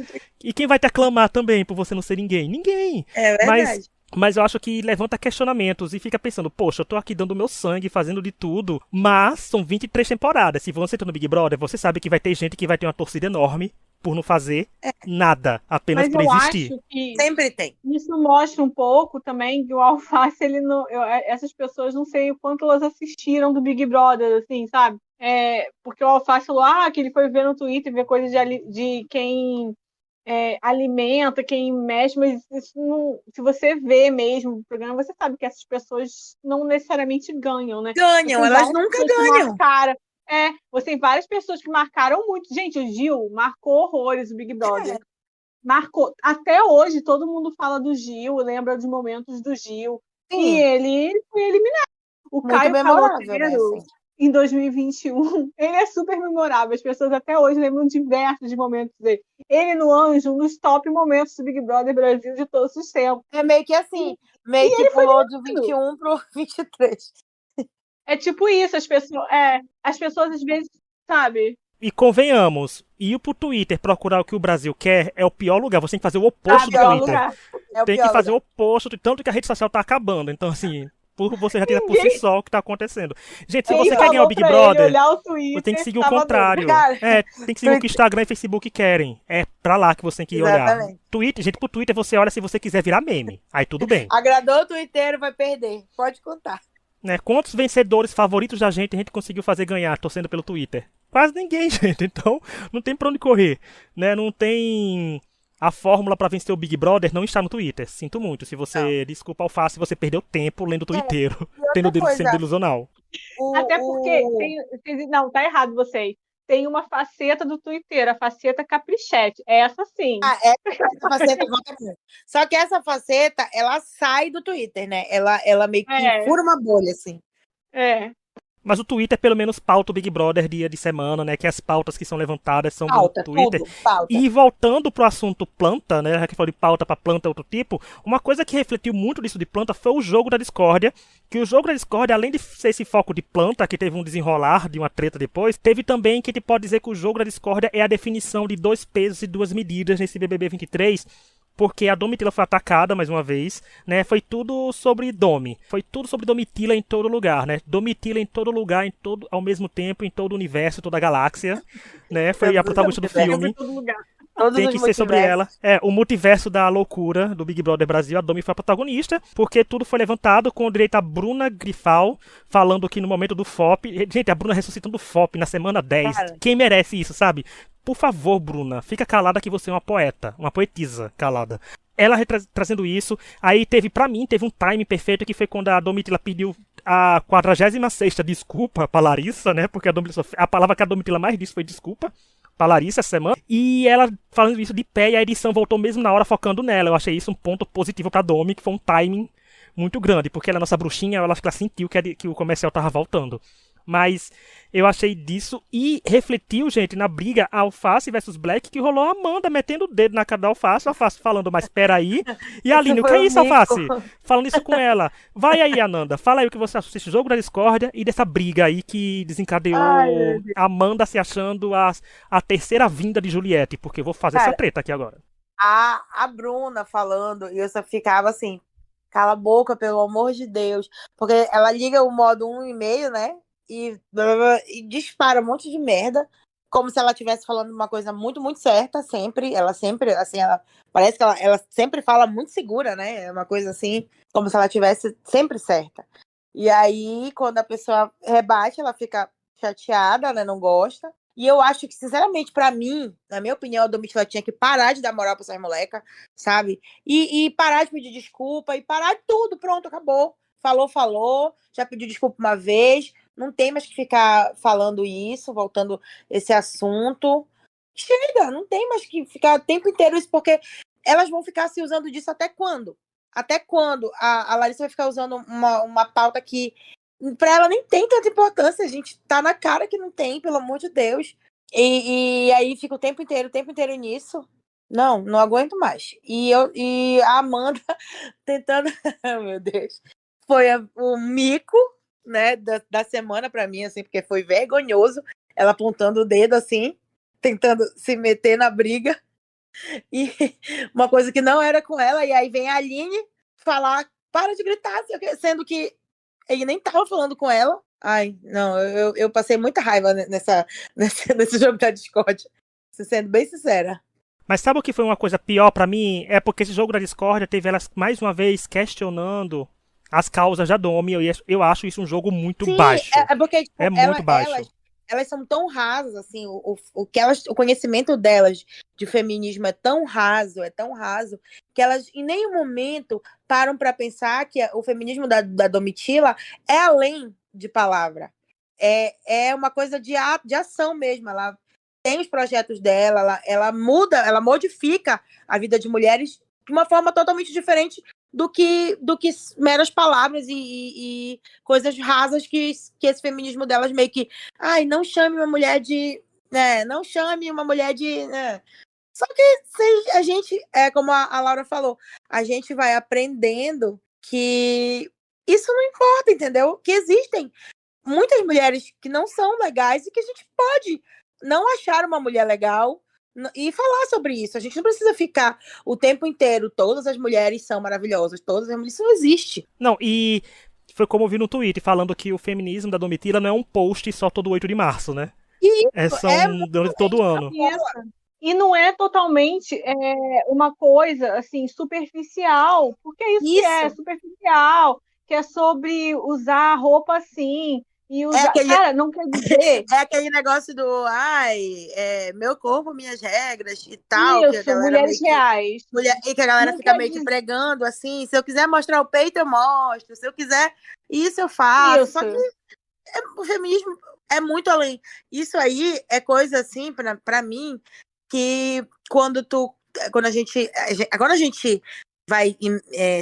Speaker 1: e quem vai te aclamar também por você não ser ninguém? Ninguém.
Speaker 2: É verdade.
Speaker 1: Mas eu acho que levanta questionamentos e fica pensando, poxa, eu tô aqui dando meu sangue, fazendo de tudo, mas são 23 temporadas. Se você tá no Big Brother, você sabe que vai ter gente que vai ter uma torcida enorme por não fazer nada, apenas
Speaker 3: Mas
Speaker 1: por
Speaker 3: eu
Speaker 1: existir.
Speaker 3: acho que
Speaker 2: Sempre tem.
Speaker 3: isso mostra um pouco também que o Alface, ele não, essas pessoas não sei o quanto elas assistiram do Big Brother, assim, sabe? Porque o Alface falou que ele foi ver no Twitter, ver coisas de quem alimenta, quem mexe, mas isso não, se você vê mesmo o programa, você sabe que essas pessoas não necessariamente ganham, né?
Speaker 2: Ganham, elas nunca ganham.
Speaker 3: Você tem várias pessoas que marcaram muito. Gente, o Gil marcou horrores o Big Brother. Marcou. Até hoje, todo mundo fala do Gil, lembra dos momentos do Gil.
Speaker 2: Sim.
Speaker 3: E ele foi eliminado. O
Speaker 2: Muito
Speaker 3: Caio
Speaker 2: memorável,
Speaker 3: Caloteiro,
Speaker 2: né? Assim.
Speaker 3: em 2021, ele é super memorável. As pessoas até hoje lembram diversos momentos dele. Ele no Anjo, nos top momentos do Big Brother Brasil de todos os tempos.
Speaker 2: É meio que assim, meio que pulou do 21 pro 23.
Speaker 3: É tipo isso, as pessoas às vezes, sabe?
Speaker 1: E convenhamos, ir pro Twitter procurar o que o Brasil quer é o pior lugar. Você tem que fazer o oposto do Twitter.
Speaker 3: Lugar.
Speaker 1: Tem que fazer o oposto, tanto que a rede social tá acabando. Então, assim, você já tira por si só o que tá acontecendo. Gente, se você quer ganhar o Big Brother, você tem que seguir o contrário. Tem que seguir o que o Instagram e Facebook querem. É pra lá que você tem que ir olhar. Twitter, gente, pro Twitter você olha se você quiser virar meme. Aí tudo bem.
Speaker 2: Agradou o Twitter, vai perder. Pode contar.
Speaker 1: Né? Quantos vencedores favoritos da gente a gente conseguiu fazer ganhar torcendo pelo Twitter? Quase ninguém, gente. Então, não tem pra onde correr. Né? Não tem... A fórmula pra vencer o Big Brother não está no Twitter. Sinto muito. Se você... Desculpa, Alface, você perdeu tempo lendo o Twitter. Sendo delusional.
Speaker 3: Até porque... Não, tá errado vocês. Tem uma faceta do Twitter, a faceta caprichete. Essa sim.
Speaker 2: Essa faceta volta muito. Só que essa faceta, ela sai do Twitter, né? Ela meio que fura uma bolha, assim.
Speaker 1: Mas o Twitter pelo menos pauta o Big Brother dia de semana, né? Que as pautas que são levantadas são do Twitter.
Speaker 2: Pauta.
Speaker 1: E voltando pro assunto planta, né? Já que falou de pauta pra planta outro tipo, uma coisa que refletiu muito disso de planta foi o jogo da discórdia. Que o jogo da discórdia, além de ser esse foco de planta, que teve um desenrolar de uma treta depois, teve também que a gente pode dizer que o jogo da discórdia é a definição de 2 pesos e 2 medidas nesse BBB 23. Porque a Domitila foi atacada mais uma vez, né? Foi tudo sobre Domi. Foi tudo sobre Domitila em todo lugar, né? Domitila em todo lugar, ao mesmo tempo, em todo o universo, toda a galáxia, né? Foi a protagonista do filme. Tem que ser sobre ela. O multiverso da loucura do Big Brother Brasil. A Domi foi a protagonista, porque tudo foi levantado com direito a Bruna Grifal falando que no momento do FOP... Gente, a Bruna ressuscitando o FOP na semana 10. Cara. Quem merece isso, sabe? Por favor, Bruna, fica calada que você é uma poeta. Uma poetisa calada. Ela trazendo isso. Aí teve um time perfeito que foi quando a Domitila pediu a 46ª desculpa pra Larissa, né? Porque a palavra que a Domitila mais disse foi desculpa pra Larissa essa semana. E ela falando isso de pé e a edição voltou mesmo na hora focando nela. Eu achei isso um ponto positivo pra Domi, que foi um timing muito grande. Porque ela é nossa bruxinha, eu acho que ela sentiu que o comercial tava voltando. Mas eu achei disso e refletiu, gente, na briga Alface versus Black, que rolou a Amanda metendo o dedo na cara da Alface, a Alface falando, mas peraí. E a Aline, o que é isso, Alface? Falando isso com ela. Vai aí, Ananda, fala aí o que você acha desse jogo da discórdia e dessa briga aí que desencadeou a Amanda se achando a terceira vinda de Juliette, porque eu vou fazer essa treta aqui agora.
Speaker 2: A Bruna falando, e eu só ficava assim, cala a boca, pelo amor de Deus. Porque ela liga o modo 1,5, né? E dispara um monte de merda, como se ela estivesse falando uma coisa muito, muito certa, sempre. Ela sempre, assim, parece que ela sempre fala muito segura, né? É uma coisa assim, como se ela estivesse sempre certa. E aí, quando a pessoa rebate, ela fica chateada, né? Não gosta. E eu acho que, sinceramente, pra mim, na minha opinião, a Domitila tinha que parar de dar moral pra essas molecas, sabe? E parar de pedir desculpa, e parar de tudo, pronto, acabou. Falou, já pediu desculpa uma vez, não tem mais que ficar falando isso, voltando esse assunto. Chega, não tem mais que ficar o tempo inteiro isso, porque elas vão ficar se usando disso até quando? Até quando a Larissa vai ficar usando uma pauta que pra ela nem tem tanta importância, a gente tá na cara que não tem, pelo amor de Deus. E aí fica o tempo inteiro nisso. Não aguento mais. E a Amanda tentando, meu Deus, foi o mico, né, da semana pra mim, assim, porque foi vergonhoso, ela apontando o dedo, assim, tentando se meter na briga, e uma coisa que não era com ela, e aí vem a Aline falar, para de gritar, sendo que ele nem tava falando com ela. Ai, não, eu passei muita raiva nesse jogo da Discord. Sendo bem sincera.
Speaker 1: Mas sabe o que foi uma coisa pior pra mim? É porque esse jogo da discórdia teve elas mais uma vez questionando as causas da Domi. Eu acho isso um jogo muito
Speaker 2: Sim,
Speaker 1: baixo.
Speaker 2: é porque tipo,
Speaker 1: É muito baixo.
Speaker 2: elas são tão rasas, assim, o conhecimento delas de feminismo é tão raso, que elas em nenhum momento param para pensar que o feminismo da Domitila é além de palavra. É uma coisa de ação mesmo. Ela tem os projetos dela, ela muda, ela modifica a vida de mulheres de uma forma totalmente diferente do que meras palavras e coisas rasas que esse feminismo delas meio que, ai, não chame uma mulher de, né, não chame uma mulher de, né. Só que a gente, como a Laura falou, a gente vai aprendendo que isso não importa, entendeu? Que existem muitas mulheres que não são legais e que a gente pode não achar uma mulher legal e falar sobre isso. A gente não precisa ficar o tempo inteiro, todas as mulheres são maravilhosas, todas as mulheres, isso não existe.
Speaker 1: Não, e foi como eu vi no Twitter, falando que o feminismo da Domitila não é um post só todo 8 de março, né? Durante todo ano.
Speaker 3: E não é totalmente uma coisa, assim, superficial, porque é isso que é superficial, que é sobre usar roupa assim, e usar... Cara, não quer dizer...
Speaker 2: É aquele negócio do, meu corpo, minhas regras e tal.
Speaker 3: Isso, que a mulheres reais.
Speaker 2: E que a galera fica meio que pregando, assim, se eu quiser mostrar o peito, eu mostro, se eu quiser, isso eu faço.
Speaker 3: Isso.
Speaker 2: Só que o feminismo é muito além. Isso aí é coisa, assim, pra mim, que quando a gente vai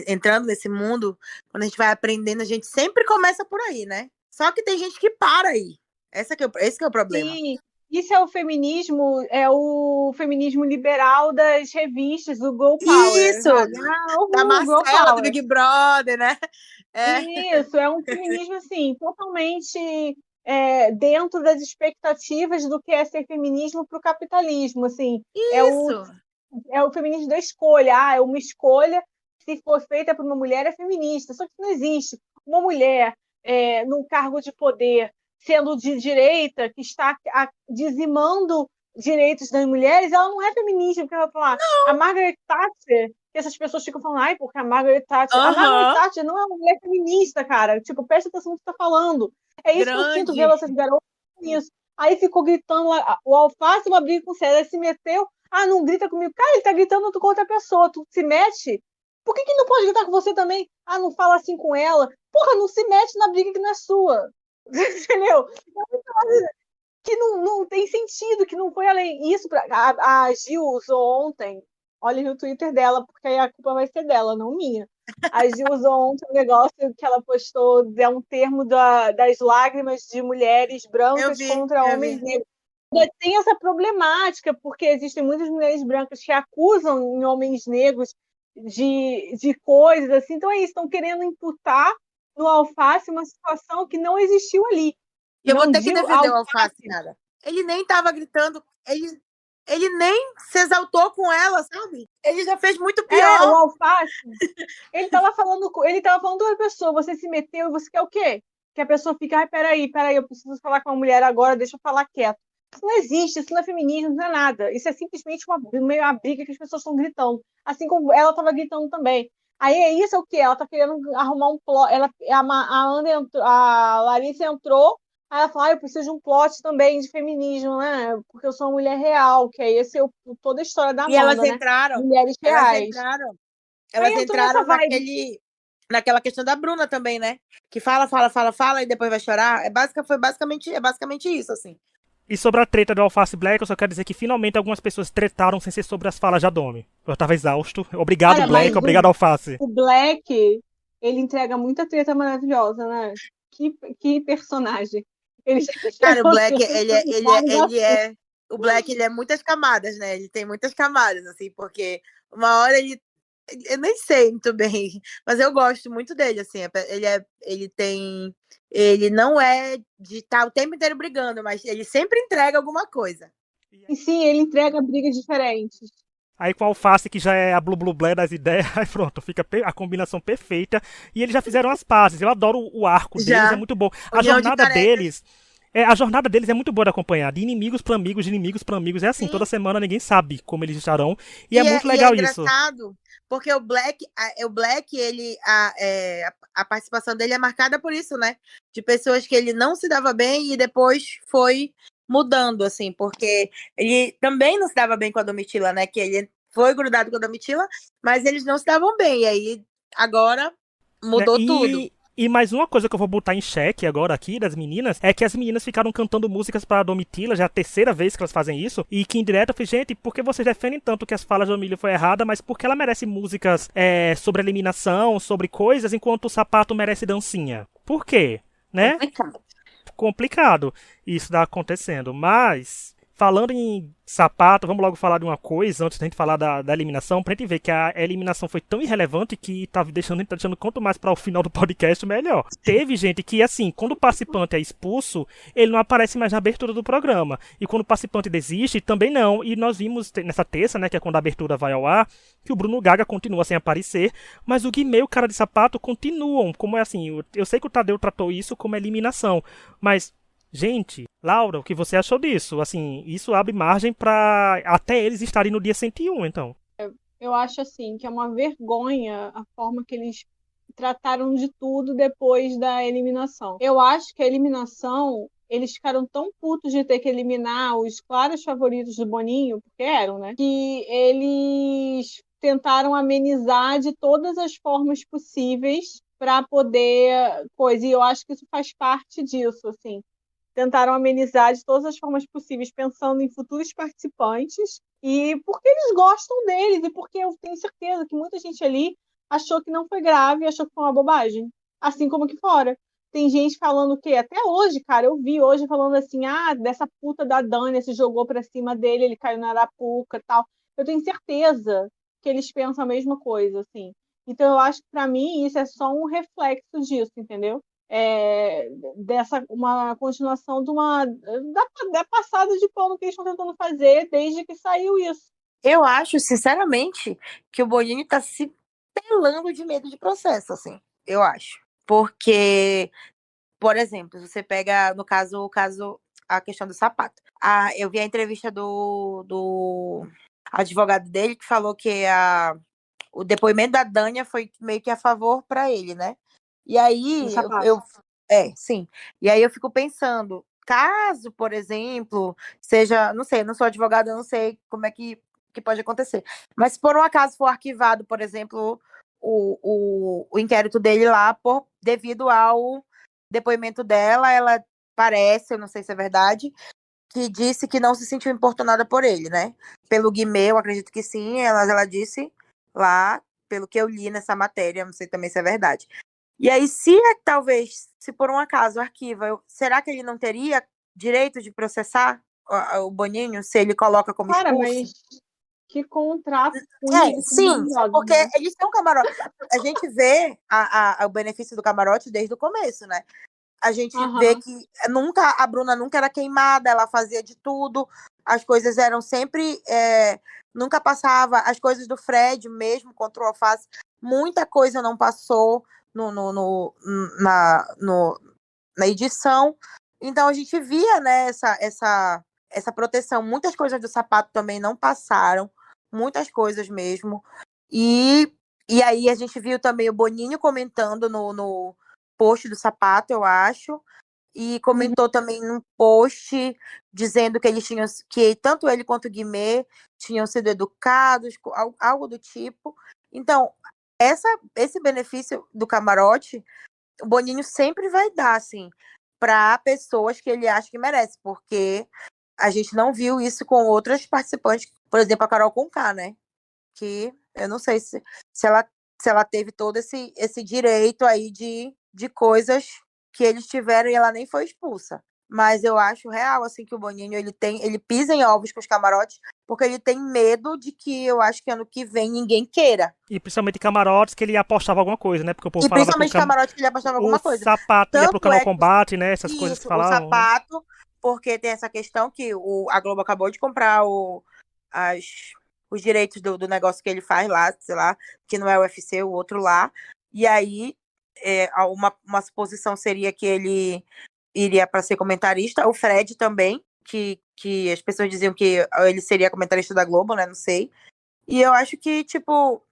Speaker 2: entrando nesse mundo, quando a gente vai aprendendo, a gente sempre começa por aí, né? Só que tem gente que para aí. Esse que é o problema.
Speaker 3: Sim, isso é o feminismo liberal das revistas, do Girl Power.
Speaker 2: Isso! Da Marcela, do Big Brother, né?
Speaker 3: Isso, é um feminismo, assim, totalmente dentro das expectativas do que é ser feminismo para o capitalismo, assim.
Speaker 2: Isso!
Speaker 3: É o feminismo da escolha. É uma escolha, se for feita por uma mulher, é feminista. Só que não existe uma mulher num cargo de poder, sendo de direita, que está dizimando direitos das mulheres, ela não é feminista, porque ela vai falar, a Margaret Thatcher, que essas pessoas ficam falando, ai, porque a Margaret Thatcher... A Margaret Thatcher não é uma mulher feminista, cara. Tipo, presta atenção no que você tá falando. É isso que eu sinto vendo essas garotas nisso. Aí ficou gritando lá, o Alface, uma briga com o César, se meteu, não grita comigo. Cara, ele tá gritando com outra pessoa, tu se mete? Por que não pode gritar com você também? Não fala assim com ela. Porra, não se mete na briga que não é sua. Entendeu? Que não tem sentido, que não foi além. Isso, a Gil usou ontem, olha no Twitter dela, porque aí a culpa vai ser dela, não minha. A Gil usou ontem um negócio que ela postou, é um termo das lágrimas de mulheres brancas contra homens negros. Tem essa problemática, porque existem muitas mulheres brancas que acusam em homens negros de coisas assim. Então é isso, estão querendo imputar no Alface uma situação que não existiu ali.
Speaker 2: Eu vou ter que defender o Alface, cara. Ele nem tava gritando, ele nem se exaltou com ela, sabe? Ele já fez muito pior.
Speaker 3: O Alface, ele tava falando com outra pessoa, você se meteu e você quer o quê? Que a pessoa fica, peraí, eu preciso falar com uma mulher agora, deixa eu falar quieto. Isso não existe, isso não é feminismo, não é nada. Isso é simplesmente uma briga que as pessoas estão gritando. Assim como ela estava gritando também. Aí isso é o quê? Ela tá querendo arrumar um plot. A Larissa entrou, aí ela falou, eu preciso de um plot também de feminismo, né? Porque eu sou uma mulher real, que aí esse é toda a história da Amanda,
Speaker 2: e elas entraram,
Speaker 3: né? Mulheres reais.
Speaker 2: Elas entraram naquela questão da Bruna também, né? Que fala e depois vai chorar. Foi basicamente isso, assim.
Speaker 1: E sobre a treta do Alface Black, eu só quero dizer que finalmente algumas pessoas tretaram sem ser sobre as falas da Domi. Eu tava exausto. Obrigado, Black. Obrigado, Alface.
Speaker 3: O Black, ele entrega muita treta maravilhosa, né? Que personagem.
Speaker 2: Cara, o Black, o Black, ele é muitas camadas, né? Ele tem muitas camadas, assim, porque uma hora eu nem sei muito bem, mas eu gosto muito dele, assim. Ele não é de estar o tempo inteiro brigando, mas ele sempre entrega alguma coisa.
Speaker 3: E sim, ele entrega brigas diferentes.
Speaker 1: Aí com a Alface, que já é a blé das ideias, aí pronto, fica a combinação perfeita. E eles já fizeram as pazes. Eu adoro o arco deles, é muito bom. A jornada deles A jornada deles é muito boa de acompanhar. De inimigos pra amigos, de inimigos pra amigos. É assim,
Speaker 2: Sim.
Speaker 1: toda semana ninguém sabe como eles estarão. E é
Speaker 2: E
Speaker 1: muito
Speaker 2: é
Speaker 1: legal isso.
Speaker 2: engraçado, porque o Black, a participação dele é marcada por isso, né? De pessoas que ele não se dava bem e depois foi mudando, assim, porque ele também não se dava bem com a Domitila, né? Que ele foi grudado com a Domitila, mas eles não se davam bem. E aí, agora,
Speaker 1: Né?
Speaker 2: mudou tudo.
Speaker 1: E mais uma coisa que eu vou botar em xeque agora aqui das meninas é que as meninas ficaram cantando músicas para Domitila, já é a terceira vez que elas fazem isso, e que em direto eu falei, gente, por que vocês defendem tanto que as falas da Domitila foi errada, mas porque ela merece músicas sobre eliminação, sobre coisas, enquanto o Sapato merece dancinha? Por quê? Né?
Speaker 2: Complicado.
Speaker 1: Complicado isso tá acontecendo, mas falando em Sapato, vamos logo falar de uma coisa antes da gente falar da eliminação, pra gente ver que a eliminação foi tão irrelevante que tá deixando, a gente tá deixando quanto mais para o final do podcast, melhor. Teve gente que, assim, quando o participante é expulso, ele não aparece mais na abertura do programa. E quando o participante desiste, também não. E nós vimos nessa terça, né, que é quando a abertura vai ao ar, que o Bruno Gaga continua sem aparecer, mas o Guimê e o Cara de Sapato continuam. Como é assim, eu sei que o Tadeu tratou isso como eliminação, mas gente, Laura, o que você achou disso? Assim, isso abre margem pra até eles estarem no dia 101, então.
Speaker 3: Eu acho assim que é uma vergonha a forma que eles trataram de tudo depois da eliminação. Eu acho que a eliminação, eles ficaram tão putos de ter que eliminar os claros favoritos do Boninho, porque eram, né? Que eles tentaram amenizar de todas as formas possíveis para poder coisa. E eu acho que isso faz parte disso, assim. Tentaram amenizar de todas as formas possíveis, pensando em futuros participantes e porque eles gostam deles e porque eu tenho certeza que muita gente ali achou que não foi grave, achou que foi uma bobagem, assim como aqui fora. Tem gente falando que até hoje, cara, eu vi hoje falando assim, dessa puta da Dani se jogou pra cima dele, ele caiu na arapuca e tal. Eu tenho certeza que eles pensam a mesma coisa, assim. Então eu acho que pra mim isso é só um reflexo disso, entendeu? Dessa uma continuação da passada de pano que eles estão tentando fazer desde que saiu isso.
Speaker 2: Eu acho, sinceramente, que o Boninho tá se pelando de medo de processo, assim. Eu acho. Porque, por exemplo, você pega, no caso, a questão do sapato. Eu vi a entrevista do advogado dele que falou que o depoimento da Dânia foi meio que a favor para ele, né? E aí, sim. E aí eu fico pensando, caso, por exemplo, seja, não sei, não sou advogada, não sei como é que pode acontecer. Mas se por um acaso for arquivado, por exemplo, o inquérito dele lá, devido ao depoimento dela, ela parece, eu não sei se é verdade, que disse que não se sentiu importunada por ele, né? Pelo Guimê, eu acredito que sim, ela disse lá, pelo que eu li nessa matéria, não sei também se é verdade. E aí, talvez, se por um acaso arquiva, será que ele não teria direito de processar o Boninho se ele coloca como
Speaker 3: Cara,
Speaker 2: expulso?
Speaker 3: mas que contrato com
Speaker 2: Sim, porque
Speaker 3: né?
Speaker 2: eles têm um camarote. A gente vê o benefício do camarote desde o começo, né? A gente vê que a Bruna nunca era queimada, ela fazia de tudo, as coisas eram sempre, nunca passava, as coisas do Fred mesmo contra o Alface, muita coisa não passou na edição, então a gente via, né, essa proteção, muitas coisas do Sapato também não passaram, muitas coisas mesmo, e aí a gente viu também o Boninho comentando no post do Sapato, eu acho, e comentou também num post dizendo que eles tinham, que tanto ele quanto o Guimê tinham sido educados, algo do tipo. Então, esse benefício do camarote, o Boninho sempre vai dar, assim, para pessoas que ele acha que merece, porque a gente não viu isso com outras participantes, por exemplo, a Carol Conká, né? Que eu não sei se ela teve todo esse direito aí de coisas que eles tiveram e ela nem foi expulsa. Mas eu acho real, assim, que o Boninho, ele pisa em ovos com os camarotes, porque ele tem medo de que eu acho que ano que vem ninguém queira.
Speaker 1: E principalmente camarotes que ele apostava alguma coisa, né? Porque o povo
Speaker 2: E
Speaker 1: falava que
Speaker 2: principalmente camarote que ele apostava
Speaker 1: o
Speaker 2: alguma coisa.
Speaker 1: Sapato ia pro
Speaker 2: Tanto
Speaker 1: canal
Speaker 2: é que
Speaker 1: Combate, né? Essas coisas que
Speaker 2: o
Speaker 1: falavam.
Speaker 2: Sapato, porque tem essa questão que a Globo acabou de comprar os direitos do negócio que ele faz lá, sei lá, que não é o UFC, o outro lá. E aí, uma suposição seria que ele iria para ser comentarista, o Fred também, que as pessoas diziam que ele seria comentarista da Globo, né? Não sei. E eu acho que, tipo,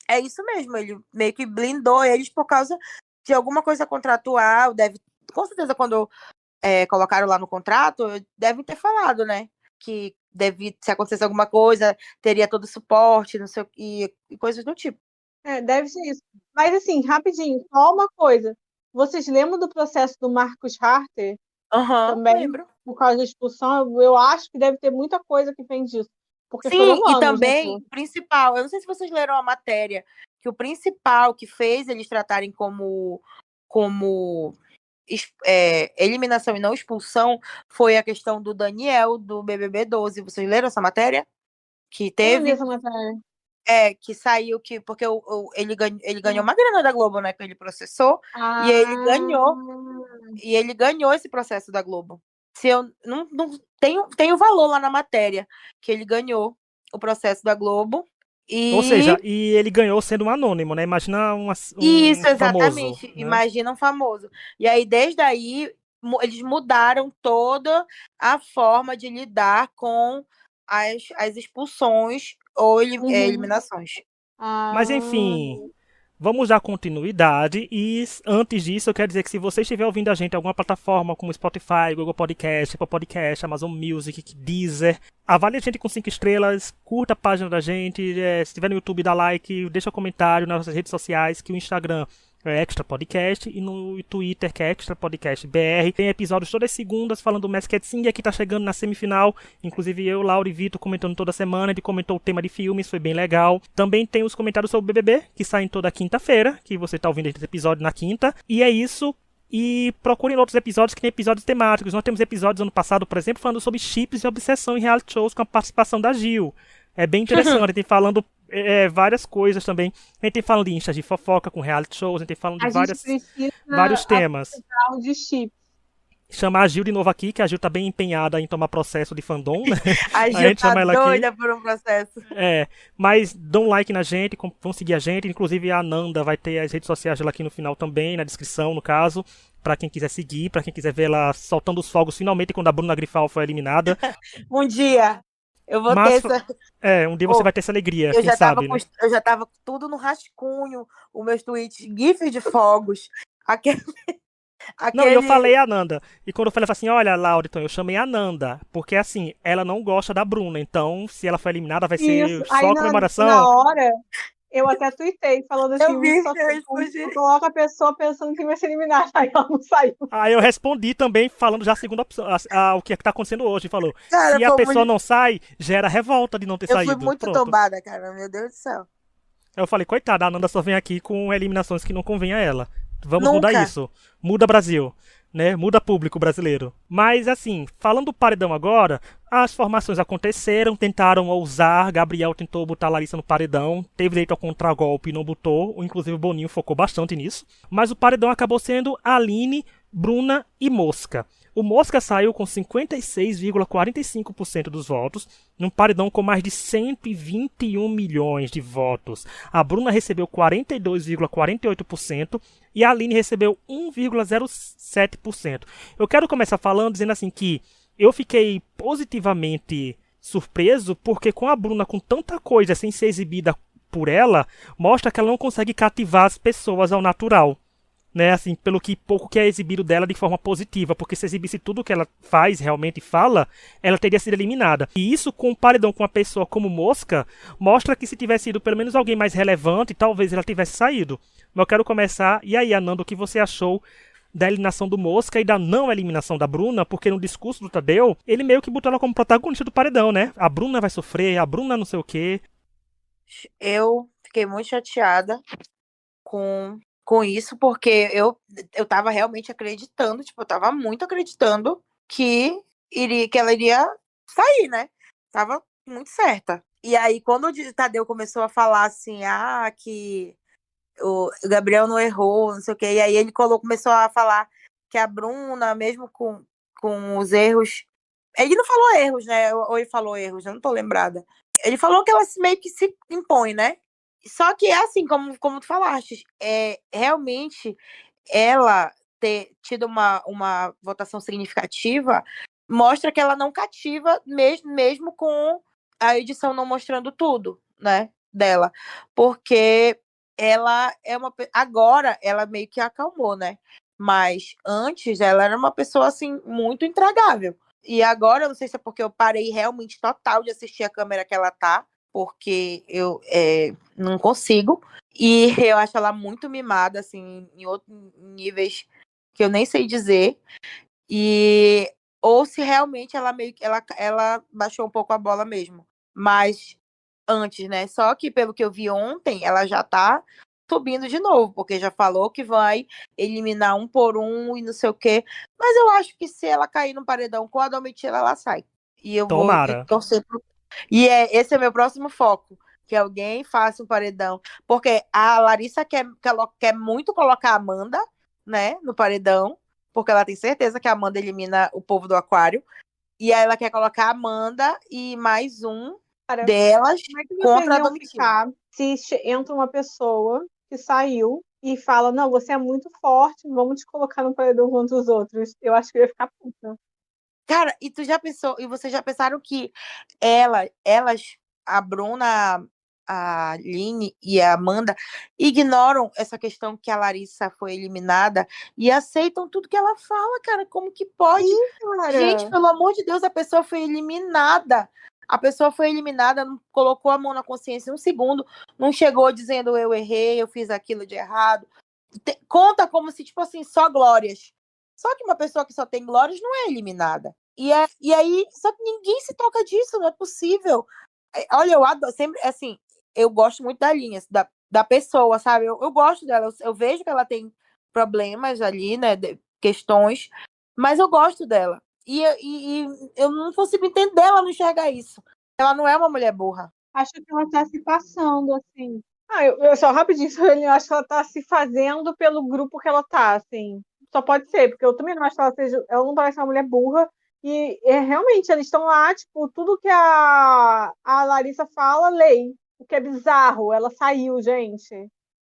Speaker 2: é isso mesmo. Ele meio que blindou eles por causa de alguma coisa contratual. Com certeza, quando colocaram lá no contrato, devem ter falado, né? Que se acontecesse alguma coisa, teria todo o suporte, não sei, e coisas do tipo.
Speaker 3: Deve ser isso. Mas, assim, rapidinho, só uma coisa. Vocês lembram do processo do Marcus Harter? Também,
Speaker 2: lembro.
Speaker 3: por causa da expulsão, eu acho que deve ter muita coisa que vem disso. Porque
Speaker 2: Sim,
Speaker 3: foram
Speaker 2: e
Speaker 3: anos, né?
Speaker 2: também, o principal, eu não sei se vocês leram a matéria, que o principal que fez eles tratarem como eliminação e não expulsão foi a questão do Daniel, do BBB 12. Vocês leram essa matéria? Que
Speaker 3: Eu não li
Speaker 2: teve.
Speaker 3: essa matéria.
Speaker 2: Que saiu porque ele ganhou uma grana da Globo, né? Que ele processou. E ele ganhou. E ele ganhou esse processo da Globo. Se eu não tem o valor lá na matéria que ele ganhou o processo da Globo.
Speaker 1: Ou seja, e ele ganhou sendo um anônimo, né? Imagina um
Speaker 2: Isso,
Speaker 1: famoso.
Speaker 2: exatamente.
Speaker 1: Né?
Speaker 2: Imagina um famoso. E aí, desde aí, eles mudaram toda a forma de lidar com as expulsões ou eliminações.
Speaker 1: Mas, enfim, vamos dar continuidade. E antes disso, eu quero dizer que se você estiver ouvindo a gente em alguma plataforma como Spotify, Google Podcast, Apple Podcast, Amazon Music, Deezer, avalie a gente com 5 estrelas, curta a página da gente, se estiver no YouTube, dá like, deixa comentário nas nossas redes sociais, que o Instagram é Extra Podcast, e no Twitter, que é Extra Podcast BR. Tem episódios todas as segundas falando do Masked Singer, que tá chegando na semifinal. Inclusive eu, Laura e Vitor comentando toda semana. Ele comentou o tema de filmes, foi bem legal. Também tem os comentários sobre o BBB, que saem toda quinta-feira, que você tá ouvindo esse episódio na quinta. E é isso. E procurem outros episódios que tem episódios temáticos. Nós temos episódios ano passado, por exemplo, falando sobre chips e obsessão em reality shows com a participação da Gil. É bem interessante. A gente tem falando várias coisas também. A gente tem falando de instas de fofoca com reality shows. A gente tem falando de vários temas.
Speaker 3: De chip.
Speaker 1: Chamar a Gil de novo aqui, que a Gil tá bem empenhada em tomar processo de fandom, né?
Speaker 2: A Gil tá doida por um processo.
Speaker 1: Mas dão um like na gente, vão seguir a gente. Inclusive a Ananda vai ter as redes sociais dela aqui no final também, na descrição, no caso. Pra quem quiser seguir, pra quem quiser ver ela soltando os fogos finalmente quando a Bruna Grifal foi eliminada.
Speaker 2: Um dia eu vou ter essa...
Speaker 1: um dia você vai ter essa alegria, quem sabe, né?
Speaker 2: Eu já tava tudo no rascunho, os meus tweets, gifs de fogos,
Speaker 1: Não, eu falei a Nanda. E quando eu falei assim, olha, Lauriton, eu chamei a Nanda. Porque assim, ela não gosta da Bruna. Então, se ela for eliminada, vai ser só a comemoração.
Speaker 3: Na hora, eu até tuitei, falando assim,
Speaker 2: eu
Speaker 3: coloca a pessoa pensando que vai ser eliminada. Aí ela não saiu.
Speaker 1: Aí eu respondi também, falando já a segunda opção, o que tá acontecendo hoje. Falou,
Speaker 2: cara,
Speaker 1: se a pessoa não sai, gera revolta de não ter saído.
Speaker 2: Eu fui muito tombada, cara, meu Deus do céu.
Speaker 1: Eu falei, coitada, a Nanda só vem aqui com eliminações que não convém a ela. Vamos mudar isso. Muda Brasil, né? Muda público brasileiro. Mas, assim, falando do paredão agora, as formações aconteceram, tentaram ousar, Gabriel tentou botar a Larissa no paredão, teve direito ao contragolpe e não botou, inclusive o Boninho focou bastante nisso. Mas o paredão acabou sendo Aline, Bruna e Mosca. O Mosca saiu com 56,45% dos votos, num paredão com mais de 121 milhões de votos. A Bruna recebeu 42,48% e a Aline recebeu 1,07%. Eu quero começar falando dizendo assim que eu fiquei positivamente surpreso porque com a Bruna com tanta coisa sem ser exibida por ela, mostra que ela não consegue cativar as pessoas ao natural. Né, assim, pelo que pouco que é exibido dela de forma positiva, porque se exibisse tudo que ela faz, realmente fala, ela teria sido eliminada. E isso com um paredão com uma pessoa como Mosca, mostra que se tivesse sido pelo menos alguém mais relevante, talvez ela tivesse saído. Mas eu quero começar, e aí, Ananda, o que você achou da eliminação do Mosca e da não eliminação da Bruna, porque no discurso do Tadeu, ele meio que botou ela como protagonista do paredão, né? A Bruna vai sofrer, a Bruna não sei o quê.
Speaker 2: Eu fiquei muito chateada com isso, porque eu tava realmente acreditando, tipo, eu tava muito acreditando que ela iria sair, né? Tava muito certa. E aí, quando o Tadeu começou a falar assim, que o Gabriel não errou, não sei o quê, e aí ele começou a falar que a Bruna, mesmo com os erros, ele não falou erros, né? Ou ele falou erros, eu não tô lembrada. Ele falou que ela meio que se impõe, né? Só que é assim, como tu falaste, realmente ela ter tido uma votação significativa, mostra que ela não cativa, mesmo com a edição não mostrando tudo, né, dela. Porque ela é agora ela meio que acalmou, né? Mas antes ela era uma pessoa, assim, muito intragável. E agora, eu não sei se é porque eu parei realmente total de assistir a câmera que ela tá, porque eu não consigo. E eu acho ela muito mimada, assim, em outros níveis que eu nem sei dizer. Ou se realmente ela meio que ela baixou um pouco a bola mesmo. Mas antes, né? Só que pelo que eu vi ontem, ela já tá subindo de novo, porque já falou que vai eliminar um por um e não sei o quê. Mas eu acho que se ela cair no paredão com a Domitila, ela sai. E eu vou
Speaker 1: Tomara.
Speaker 2: torcer pro... esse é meu próximo foco. Que alguém faça um paredão. Porque a Larissa quer muito colocar a Amanda, né, no paredão. Porque ela tem certeza que a Amanda elimina o povo do Aquário. E aí ela quer colocar a Amanda e mais um
Speaker 3: Cara,
Speaker 2: delas
Speaker 3: como é que vocês
Speaker 2: contra a
Speaker 3: iam
Speaker 2: Domitila.
Speaker 3: ficar se entra uma pessoa que saiu e fala, não, você é muito forte, vamos te colocar no paredão contra os outros? Eu acho que eu ia ficar puta.
Speaker 2: Cara, e tu já pensou, e vocês já pensaram que elas, a Bruna, a Aline e a Amanda, ignoram essa questão que a Larissa foi eliminada e aceitam tudo que ela fala, cara? Como que pode?
Speaker 3: Sim, cara.
Speaker 2: Gente, pelo amor de Deus, a pessoa foi eliminada. A pessoa foi eliminada, não colocou a mão na consciência um segundo, não chegou dizendo eu errei, eu fiz aquilo de errado. Conta como se, tipo assim, só glórias. Só que uma pessoa que só tem glórias não é eliminada. E aí, só que ninguém se toca disso, não é possível. Olha, eu adoro, sempre, assim, eu gosto muito da linha, da pessoa, sabe? Eu gosto dela, eu vejo que ela tem problemas ali, né, questões, mas eu gosto dela. E eu não consigo entender ela não enxergar isso. Ela não é uma mulher burra.
Speaker 3: Acho que ela tá se passando, assim. Eu só rapidinho, eu acho que ela tá se fazendo pelo grupo que ela tá, assim. Só pode ser, porque eu também não acho que ela seja. Ela não parece uma mulher burra. E realmente, eles estão lá, tipo, tudo que a Larissa fala, lei. O que é bizarro. Ela saiu, gente.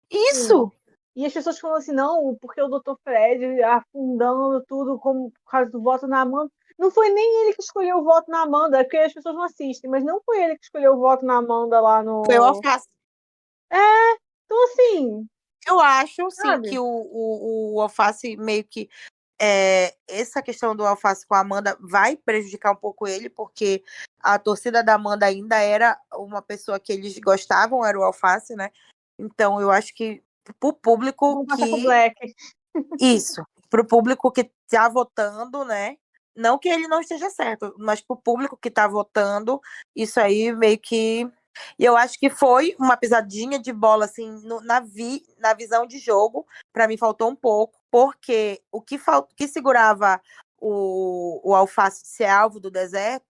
Speaker 2: Isso!
Speaker 3: E as pessoas falam assim, não, porque o Dr. Fred afundando tudo por causa do voto na Amanda. Não foi nem ele que escolheu o voto na Amanda, é porque as pessoas não assistem, mas não foi ele que escolheu o voto na Amanda lá no.
Speaker 2: Foi o Alface.
Speaker 3: Então, assim,
Speaker 2: Eu acho, sim,
Speaker 3: sabe?
Speaker 2: que o Alface meio que. Essa questão do Alface com a Amanda vai prejudicar um pouco ele, porque a torcida da Amanda ainda era uma pessoa que eles gostavam, era o Alface, né? Então, eu acho que pro público
Speaker 3: Vamos passar com o
Speaker 2: que.
Speaker 3: Black.
Speaker 2: Isso, pro público que tá votando, né? Não que ele não esteja certo, mas pro público que tá votando, isso aí meio que. E eu acho que foi uma pisadinha de bola, assim, na visão de jogo. Para mim faltou um pouco, porque o que segurava o Alface de ser alvo do deserto,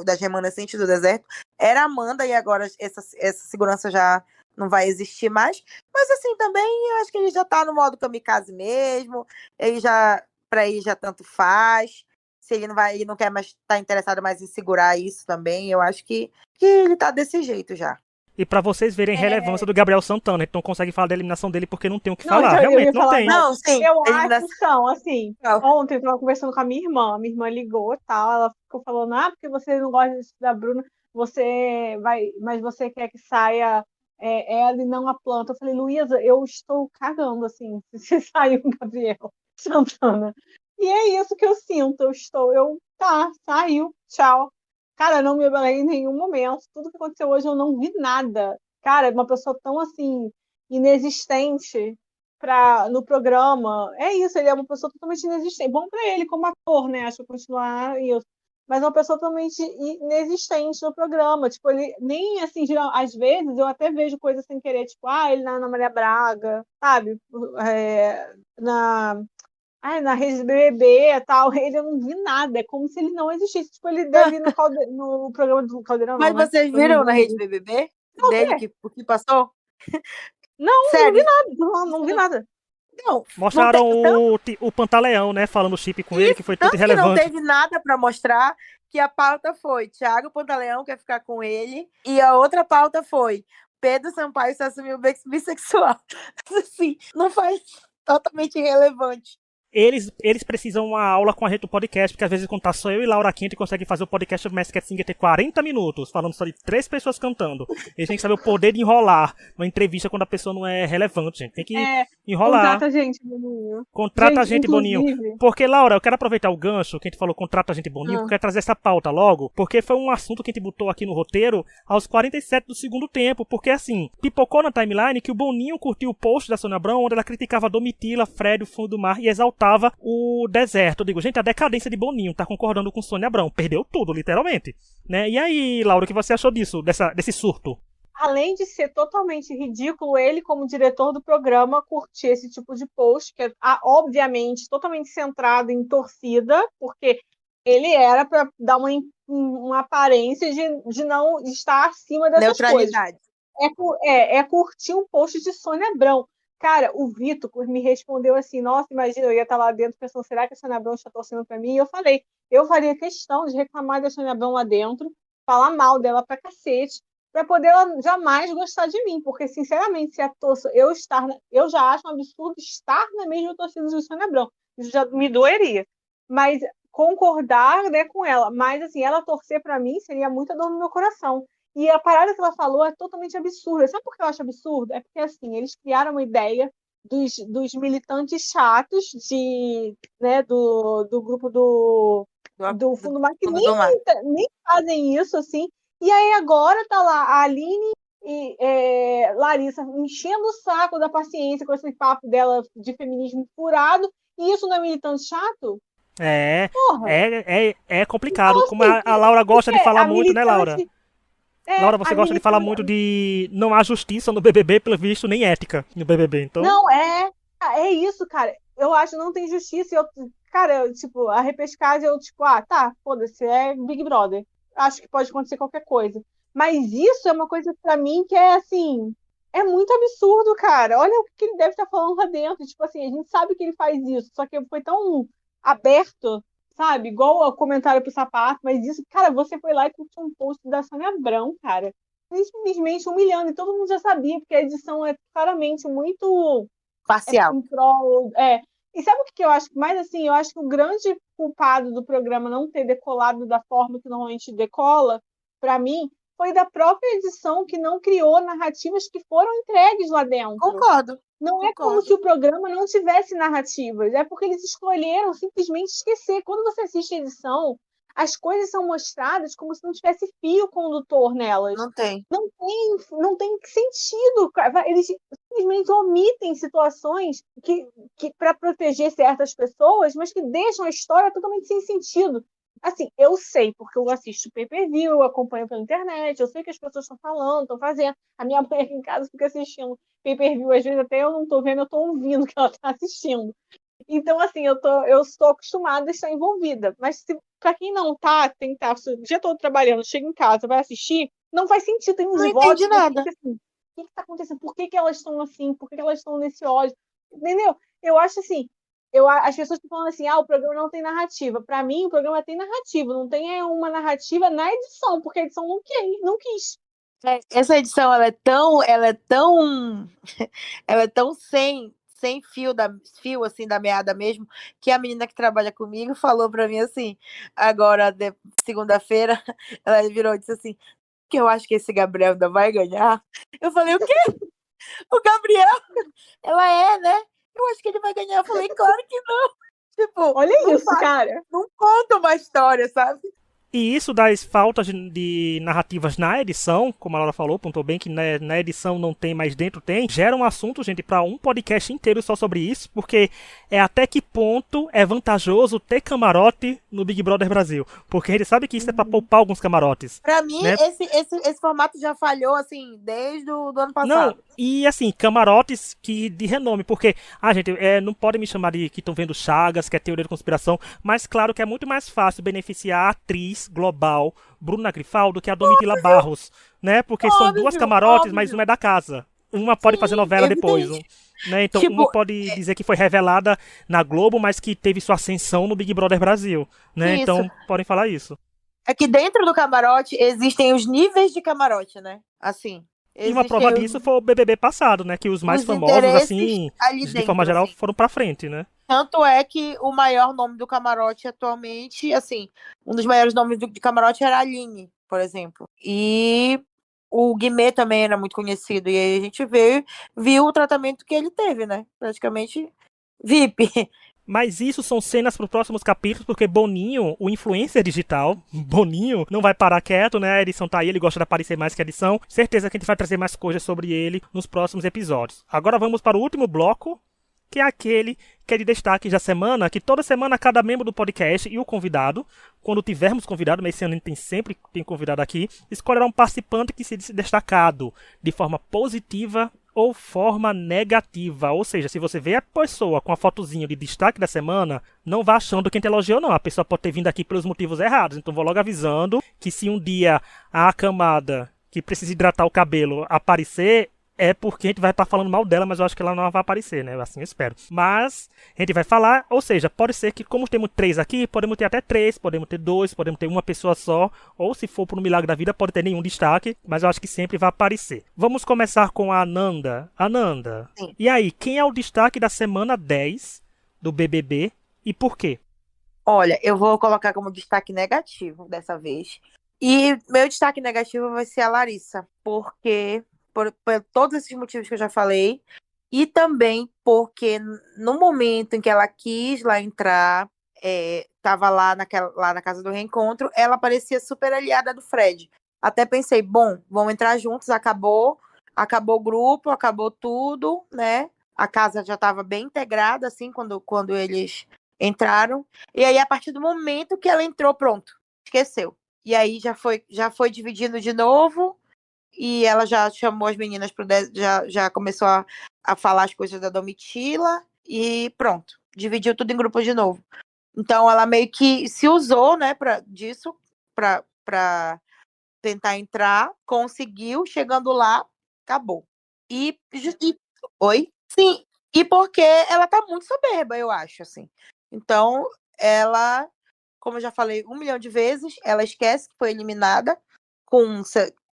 Speaker 2: das remanescentes do deserto, era a Amanda, e agora essa segurança já não vai existir mais. Mas assim, também eu acho que ele já tá no modo kamikaze mesmo, para ele já tanto faz. Se ele não quer mais estar interessado mais em segurar isso também, eu acho que ele tá desse jeito já.
Speaker 1: E pra vocês verem a relevância do Gabriel Santana, a gente não consegue falar da eliminação dele porque não tem o que
Speaker 3: Não,
Speaker 1: falar.
Speaker 3: então, eu ia
Speaker 1: Realmente não
Speaker 3: falar,
Speaker 1: tem.
Speaker 2: Não, sim.
Speaker 3: Eu
Speaker 2: Ele
Speaker 3: acho, então, assim,
Speaker 2: Não.
Speaker 3: ontem eu tava conversando com a minha irmã ligou e tal, ela ficou falando, porque você não gosta da Bruna, mas você quer que saia ela e não a planta. Eu falei, Luísa, eu estou cagando, assim, se sair o Gabriel Santana. E é isso que eu sinto, saiu, tchau. Cara, eu não me abelei em nenhum momento, tudo que aconteceu hoje eu não vi nada. Cara, uma pessoa tão, assim, inexistente no programa. É isso, ele é uma pessoa totalmente inexistente. Bom para ele como ator, né? Acho que continuar isso. Mas é uma pessoa totalmente inexistente no programa. Tipo, ele nem assim, às vezes eu até vejo coisas sem querer, tipo, ele na Ana Maria Braga, sabe? Na Rede BBB e tal, ele eu não vi nada, é como se ele não existisse. Tipo, ele deve ir no programa do Caldeirão,
Speaker 2: Mas
Speaker 3: não, né?
Speaker 2: vocês viram na Rede BBB dele o que passou?
Speaker 3: Não
Speaker 2: Sério?
Speaker 3: vi nada, não vi nada.
Speaker 2: Não
Speaker 1: Mostraram o Pantaleão, né? Falando chip com ele, que foi tudo
Speaker 2: tanto que não
Speaker 1: irrelevante.
Speaker 2: teve nada pra mostrar, que a pauta foi Thiago Pantaleão quer ficar com ele, e a outra pauta foi Pedro Sampaio se assumiu bissexual. Assim, não faz totalmente irrelevante.
Speaker 1: Eles precisam uma aula com a gente do podcast, porque às vezes quando tá só eu e Laura Quente consegue fazer o podcast do Masked Singer ter 40 minutos, falando só de 3 pessoas cantando. Eles têm que saber o poder de enrolar uma entrevista quando a pessoa não é relevante, gente. Tem que enrolar.
Speaker 3: Contrata a gente, Boninho.
Speaker 1: Contrata a gente, Boninho. Porque, Laura, eu quero aproveitar o gancho que a gente falou, contrata a gente, Boninho, porque eu quero trazer essa pauta logo, porque foi um assunto que a gente botou aqui no roteiro aos 47 do segundo tempo, porque assim, pipocou na timeline que o Boninho curtiu o post da Sônia Abrão, onde ela criticava Domitila, Fred, o fundo do mar, e exaltava o deserto. Eu digo, gente, a decadência de Boninho tá concordando com Sônia Abrão, perdeu tudo, literalmente. Né? E aí, Laura, o que você achou disso, desse surto?
Speaker 3: Além de ser totalmente ridículo, ele, como diretor do programa, curtir esse tipo de post, que é, obviamente, totalmente centrado em torcida, porque ele era para dar uma aparência de não estar acima dessas
Speaker 2: neutralidade.
Speaker 3: Coisas. É curtir um post de Sônia Abrão. Cara, o Vitor me respondeu assim, nossa, imagina, eu ia estar lá dentro pensando, será que a Sônia Abrão está torcendo para mim? E eu falei, eu faria questão de reclamar da Sônia Abrão lá dentro, falar mal dela pra cacete, para poder ela jamais gostar de mim, porque, sinceramente, se a torcida eu já acho um absurdo estar na mesma torcida de Sônia Abrão. Isso já me doeria. Mas concordar, né, com ela, mas assim, ela torcer para mim seria muita dor no meu coração. E a parada que ela falou é totalmente absurda. Sabe por que eu acho absurdo? É porque, assim, eles criaram uma ideia dos militantes chatos né, do grupo do Fundo do Mar, que nem fazem isso, assim. E aí agora tá lá a Aline e Larissa enchendo o saco da paciência com esse papo dela de feminismo furado. E isso não é militante chato?
Speaker 1: É complicado. Então, assim, como a Laura gosta de falar muito, né, Laura? Laura, você gosta de falar muito de não há justiça no BBB, pelo visto, nem ética no BBB, então...
Speaker 3: Não, é isso, cara. Eu acho que não tem justiça. Tipo, a repescagem, tá, foda-se, é Big Brother. Acho que pode acontecer qualquer coisa. Mas isso é uma coisa pra mim que é, assim, é muito absurdo, cara. Olha o que ele deve estar falando lá dentro. Tipo assim, a gente sabe que ele faz isso, só que foi tão aberto, sabe? Igual o comentário pro sapato, mas isso, cara, você foi lá e curtiu um post da Sônia Abrão, cara. Simplesmente humilhando, e todo mundo já sabia, porque a edição é claramente muito
Speaker 2: parcial.
Speaker 3: E sabe o que eu acho? Mas assim, eu acho que o grande culpado do programa não ter decolado da forma que normalmente decola, para mim, foi da própria edição que não criou narrativas que foram entregues lá dentro.
Speaker 2: Concordo.
Speaker 3: Não é como se o programa não tivesse narrativas, é porque eles escolheram simplesmente esquecer. Quando você assiste a edição, as coisas são mostradas como se não tivesse fio condutor nelas.
Speaker 2: Não tem.
Speaker 3: Não tem sentido. Eles simplesmente omitem situações que para proteger certas pessoas, mas que deixam a história totalmente sem sentido. Assim, eu sei, porque eu assisto pay-per-view, eu acompanho pela internet, eu sei que as pessoas estão falando, estão fazendo. A minha mãe aqui em casa fica assistindo pay-per-view, às vezes até eu não estou vendo, eu estou ouvindo o que ela está assistindo. Então, assim, eu estou acostumada a estar envolvida. Mas para quem não tá, tem que estar o dia todo trabalhando, chega em casa, vai assistir, não faz sentido. Tem uns
Speaker 2: não
Speaker 3: votos.
Speaker 2: Não nada.
Speaker 3: Assim, o que está acontecendo? Por que elas estão assim? Por que elas estão nesse ódio? Entendeu? Eu acho assim, as pessoas estão falando assim, o programa não tem narrativa. Para mim, o programa tem narrativa. Não tem uma narrativa na edição, porque a edição não quis.
Speaker 2: Essa edição, ela é tão sem fio assim da meada mesmo, que a menina que trabalha comigo falou pra mim assim, agora segunda-feira, ela virou e disse assim, que eu acho que esse Gabriel ainda vai ganhar. Eu falei, o quê? O Gabriel? Ela né? Eu acho que ele vai ganhar. Eu falei, claro que não. Tipo,
Speaker 3: olha isso, cara.
Speaker 2: Não conta uma história, sabe?
Speaker 1: E isso das faltas de narrativas na edição, como a Laura falou, pontuou bem que na edição não tem, mas dentro tem, gera um assunto, gente, para um podcast inteiro só sobre isso, porque é até que ponto é vantajoso ter camarote no Big Brother Brasil. Porque a gente sabe que isso é para poupar alguns camarotes.
Speaker 2: Pra mim, né? esse formato já falhou, assim, desde o ano passado.
Speaker 1: Não, e assim, camarotes de renome, porque, gente, não podem me chamar de que estão vendo Chagas, que é teoria de conspiração, mas claro que é muito mais fácil beneficiar a atriz global Bruna Grifaldo que a Domitila Barros, né? Porque são duas camarotes, mas uma é da casa. Uma pode fazer novela depois. Né? Então, uma pode dizer que foi revelada na Globo, mas que teve sua ascensão no Big Brother Brasil. Né? Então, podem falar isso.
Speaker 2: É que dentro do camarote existem os níveis de camarote, né? Assim.
Speaker 1: E uma prova disso foi o BBB passado, né? Que os mais famosos, assim, de forma geral, foram pra frente, né?
Speaker 2: Tanto é que o maior nome do camarote atualmente, assim, um dos maiores nomes de camarote era a Aline, por exemplo. E o Guimê também era muito conhecido. E aí a gente viu o tratamento que ele teve, né? Praticamente VIP.
Speaker 1: Mas isso são cenas para os próximos capítulos, porque Boninho, o influencer digital, Boninho, não vai parar quieto, né? A edição tá aí, ele gosta de aparecer mais que a edição. Certeza que a gente vai trazer mais coisas sobre ele nos próximos episódios. Agora vamos para o último bloco, que é aquele que é de destaque da semana, que toda semana cada membro do podcast e o convidado, quando tivermos convidado, mas esse ano a gente sempre tem convidado aqui, escolherá um participante que se destacado de forma positiva ou forma negativa. Ou seja, se você vê a pessoa com a fotozinha de destaque da semana, não vá achando que a gente elogiou, não. A pessoa pode ter vindo aqui pelos motivos errados. Então vou logo avisando que se um dia a camada que precisa hidratar o cabelo aparecer, é porque a gente vai estar falando mal dela, mas eu acho que ela não vai aparecer, né? Assim eu espero. Mas a gente vai falar, ou seja, pode ser que, como temos 3 aqui, podemos ter até 3, podemos ter 2, podemos ter uma pessoa só, ou se for por um milagre da vida, pode ter nenhum destaque, mas eu acho que sempre vai aparecer. Vamos começar com a Ananda. Ananda,
Speaker 2: Sim.
Speaker 1: E aí, quem é o destaque da semana 10 do BBB e por quê?
Speaker 2: Olha, eu vou colocar como destaque negativo dessa vez. E meu destaque negativo vai ser a Larissa, porque por todos esses motivos que eu já falei, e também porque no momento em que ela quis lá entrar, tava lá na casa do reencontro, ela parecia super aliada do Fred. Até pensei, bom, vão entrar juntos, acabou o grupo, acabou tudo, né? A casa já estava bem integrada, assim, quando eles entraram. E aí, a partir do momento que ela entrou, pronto, esqueceu. E aí já foi dividindo de novo, e ela já chamou as meninas já começou a falar as coisas da Domitila, e pronto, dividiu tudo em grupo de novo. Então ela meio que se usou, né, disso para tentar entrar, conseguiu, chegando lá, acabou. Oi? Sim, e porque ela tá muito soberba, eu acho, assim. Então, ela, como eu já falei 1 milhão de vezes, ela esquece que foi eliminada com,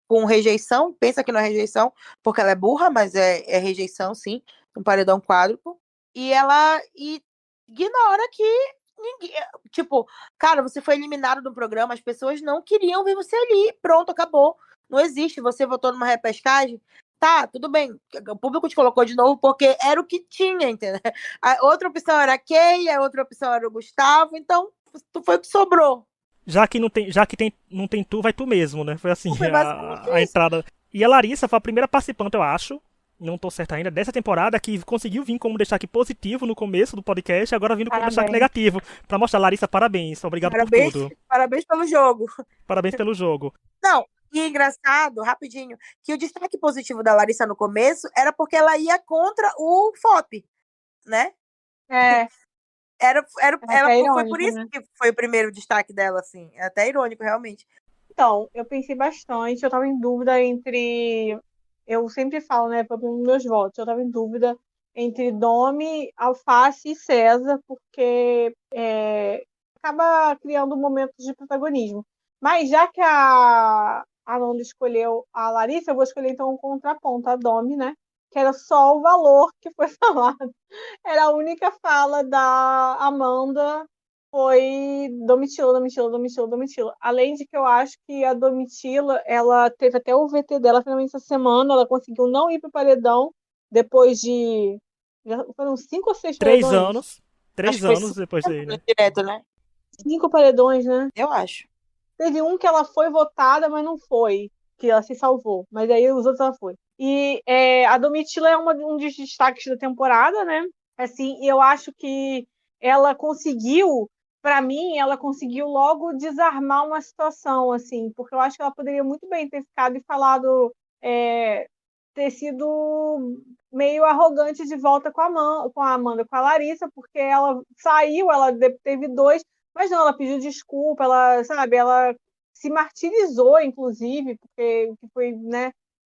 Speaker 2: com rejeição, pensa que não é rejeição, porque ela é burra, mas é rejeição, sim, um paredão quádruplo. E ela ignora que ninguém. Tipo, cara, você foi eliminado do programa, as pessoas não queriam ver você ali. Pronto, acabou. Não existe. Você votou numa repescagem. Tá, tudo bem. O público te colocou de novo porque era o que tinha, entendeu? A outra opção era a Kay, a outra opção era o Gustavo, então foi o que sobrou.
Speaker 1: Já que não tem tu, vai tu mesmo, né? Foi assim
Speaker 2: Foi basicamente
Speaker 1: a
Speaker 2: isso.
Speaker 1: entrada. E a Larissa foi a primeira participante, eu acho. Não tô certa ainda, dessa temporada, que conseguiu vir como destaque positivo no começo do podcast, agora vindo como destaque
Speaker 3: Parabéns.
Speaker 1: negativo. Pra mostrar, Larissa, parabéns, obrigado por
Speaker 2: Parabéns,
Speaker 1: tudo.
Speaker 2: parabéns pelo jogo.
Speaker 1: Parabéns pelo jogo.
Speaker 2: Não, e engraçado, rapidinho, que o destaque positivo da Larissa no começo era porque ela ia contra o FOP, né?
Speaker 3: É até
Speaker 2: Foi por
Speaker 3: irônico,
Speaker 2: isso
Speaker 3: né?
Speaker 2: que foi o primeiro destaque dela, assim. É até irônico, realmente.
Speaker 3: Então, eu pensei bastante, eu estava em dúvida entre. Eu sempre falo, né, para os meus votos, eu estava em dúvida entre Domi, Alface e César, porque acaba criando momentos de protagonismo. Mas já que a Nanda escolheu a Larissa, eu vou escolher então um contraponto, a Domi, né? Que era só o valor que foi falado. Era a única fala da Amanda foi Domitila, Domitila, Domitila, Domitila. Além de que eu acho que a Domitila, ela teve até o VT dela finalmente essa semana, ela conseguiu não ir pro paredão depois de. Já foram 5 ou 6
Speaker 1: Três
Speaker 3: paredões?
Speaker 1: anos.
Speaker 2: Acho
Speaker 1: Três
Speaker 2: que foi
Speaker 1: anos depois daí, né?
Speaker 2: direto, né?
Speaker 3: 5 paredões, né?
Speaker 2: Eu acho.
Speaker 3: Teve um que ela foi votada, mas não foi, que ela se salvou. Mas aí os outros ela foi. E a Domitila é um dos destaques da temporada, né? Assim, eu acho que ela conseguiu, para mim, ela conseguiu logo desarmar uma situação, assim, porque eu acho que ela poderia muito bem ter ficado e falado, ter sido meio arrogante de volta com a Amanda, com a Larissa, porque ela saiu, ela teve 2, mas não, ela pediu desculpa, ela, sabe, ela se martirizou, inclusive, porque foi, né,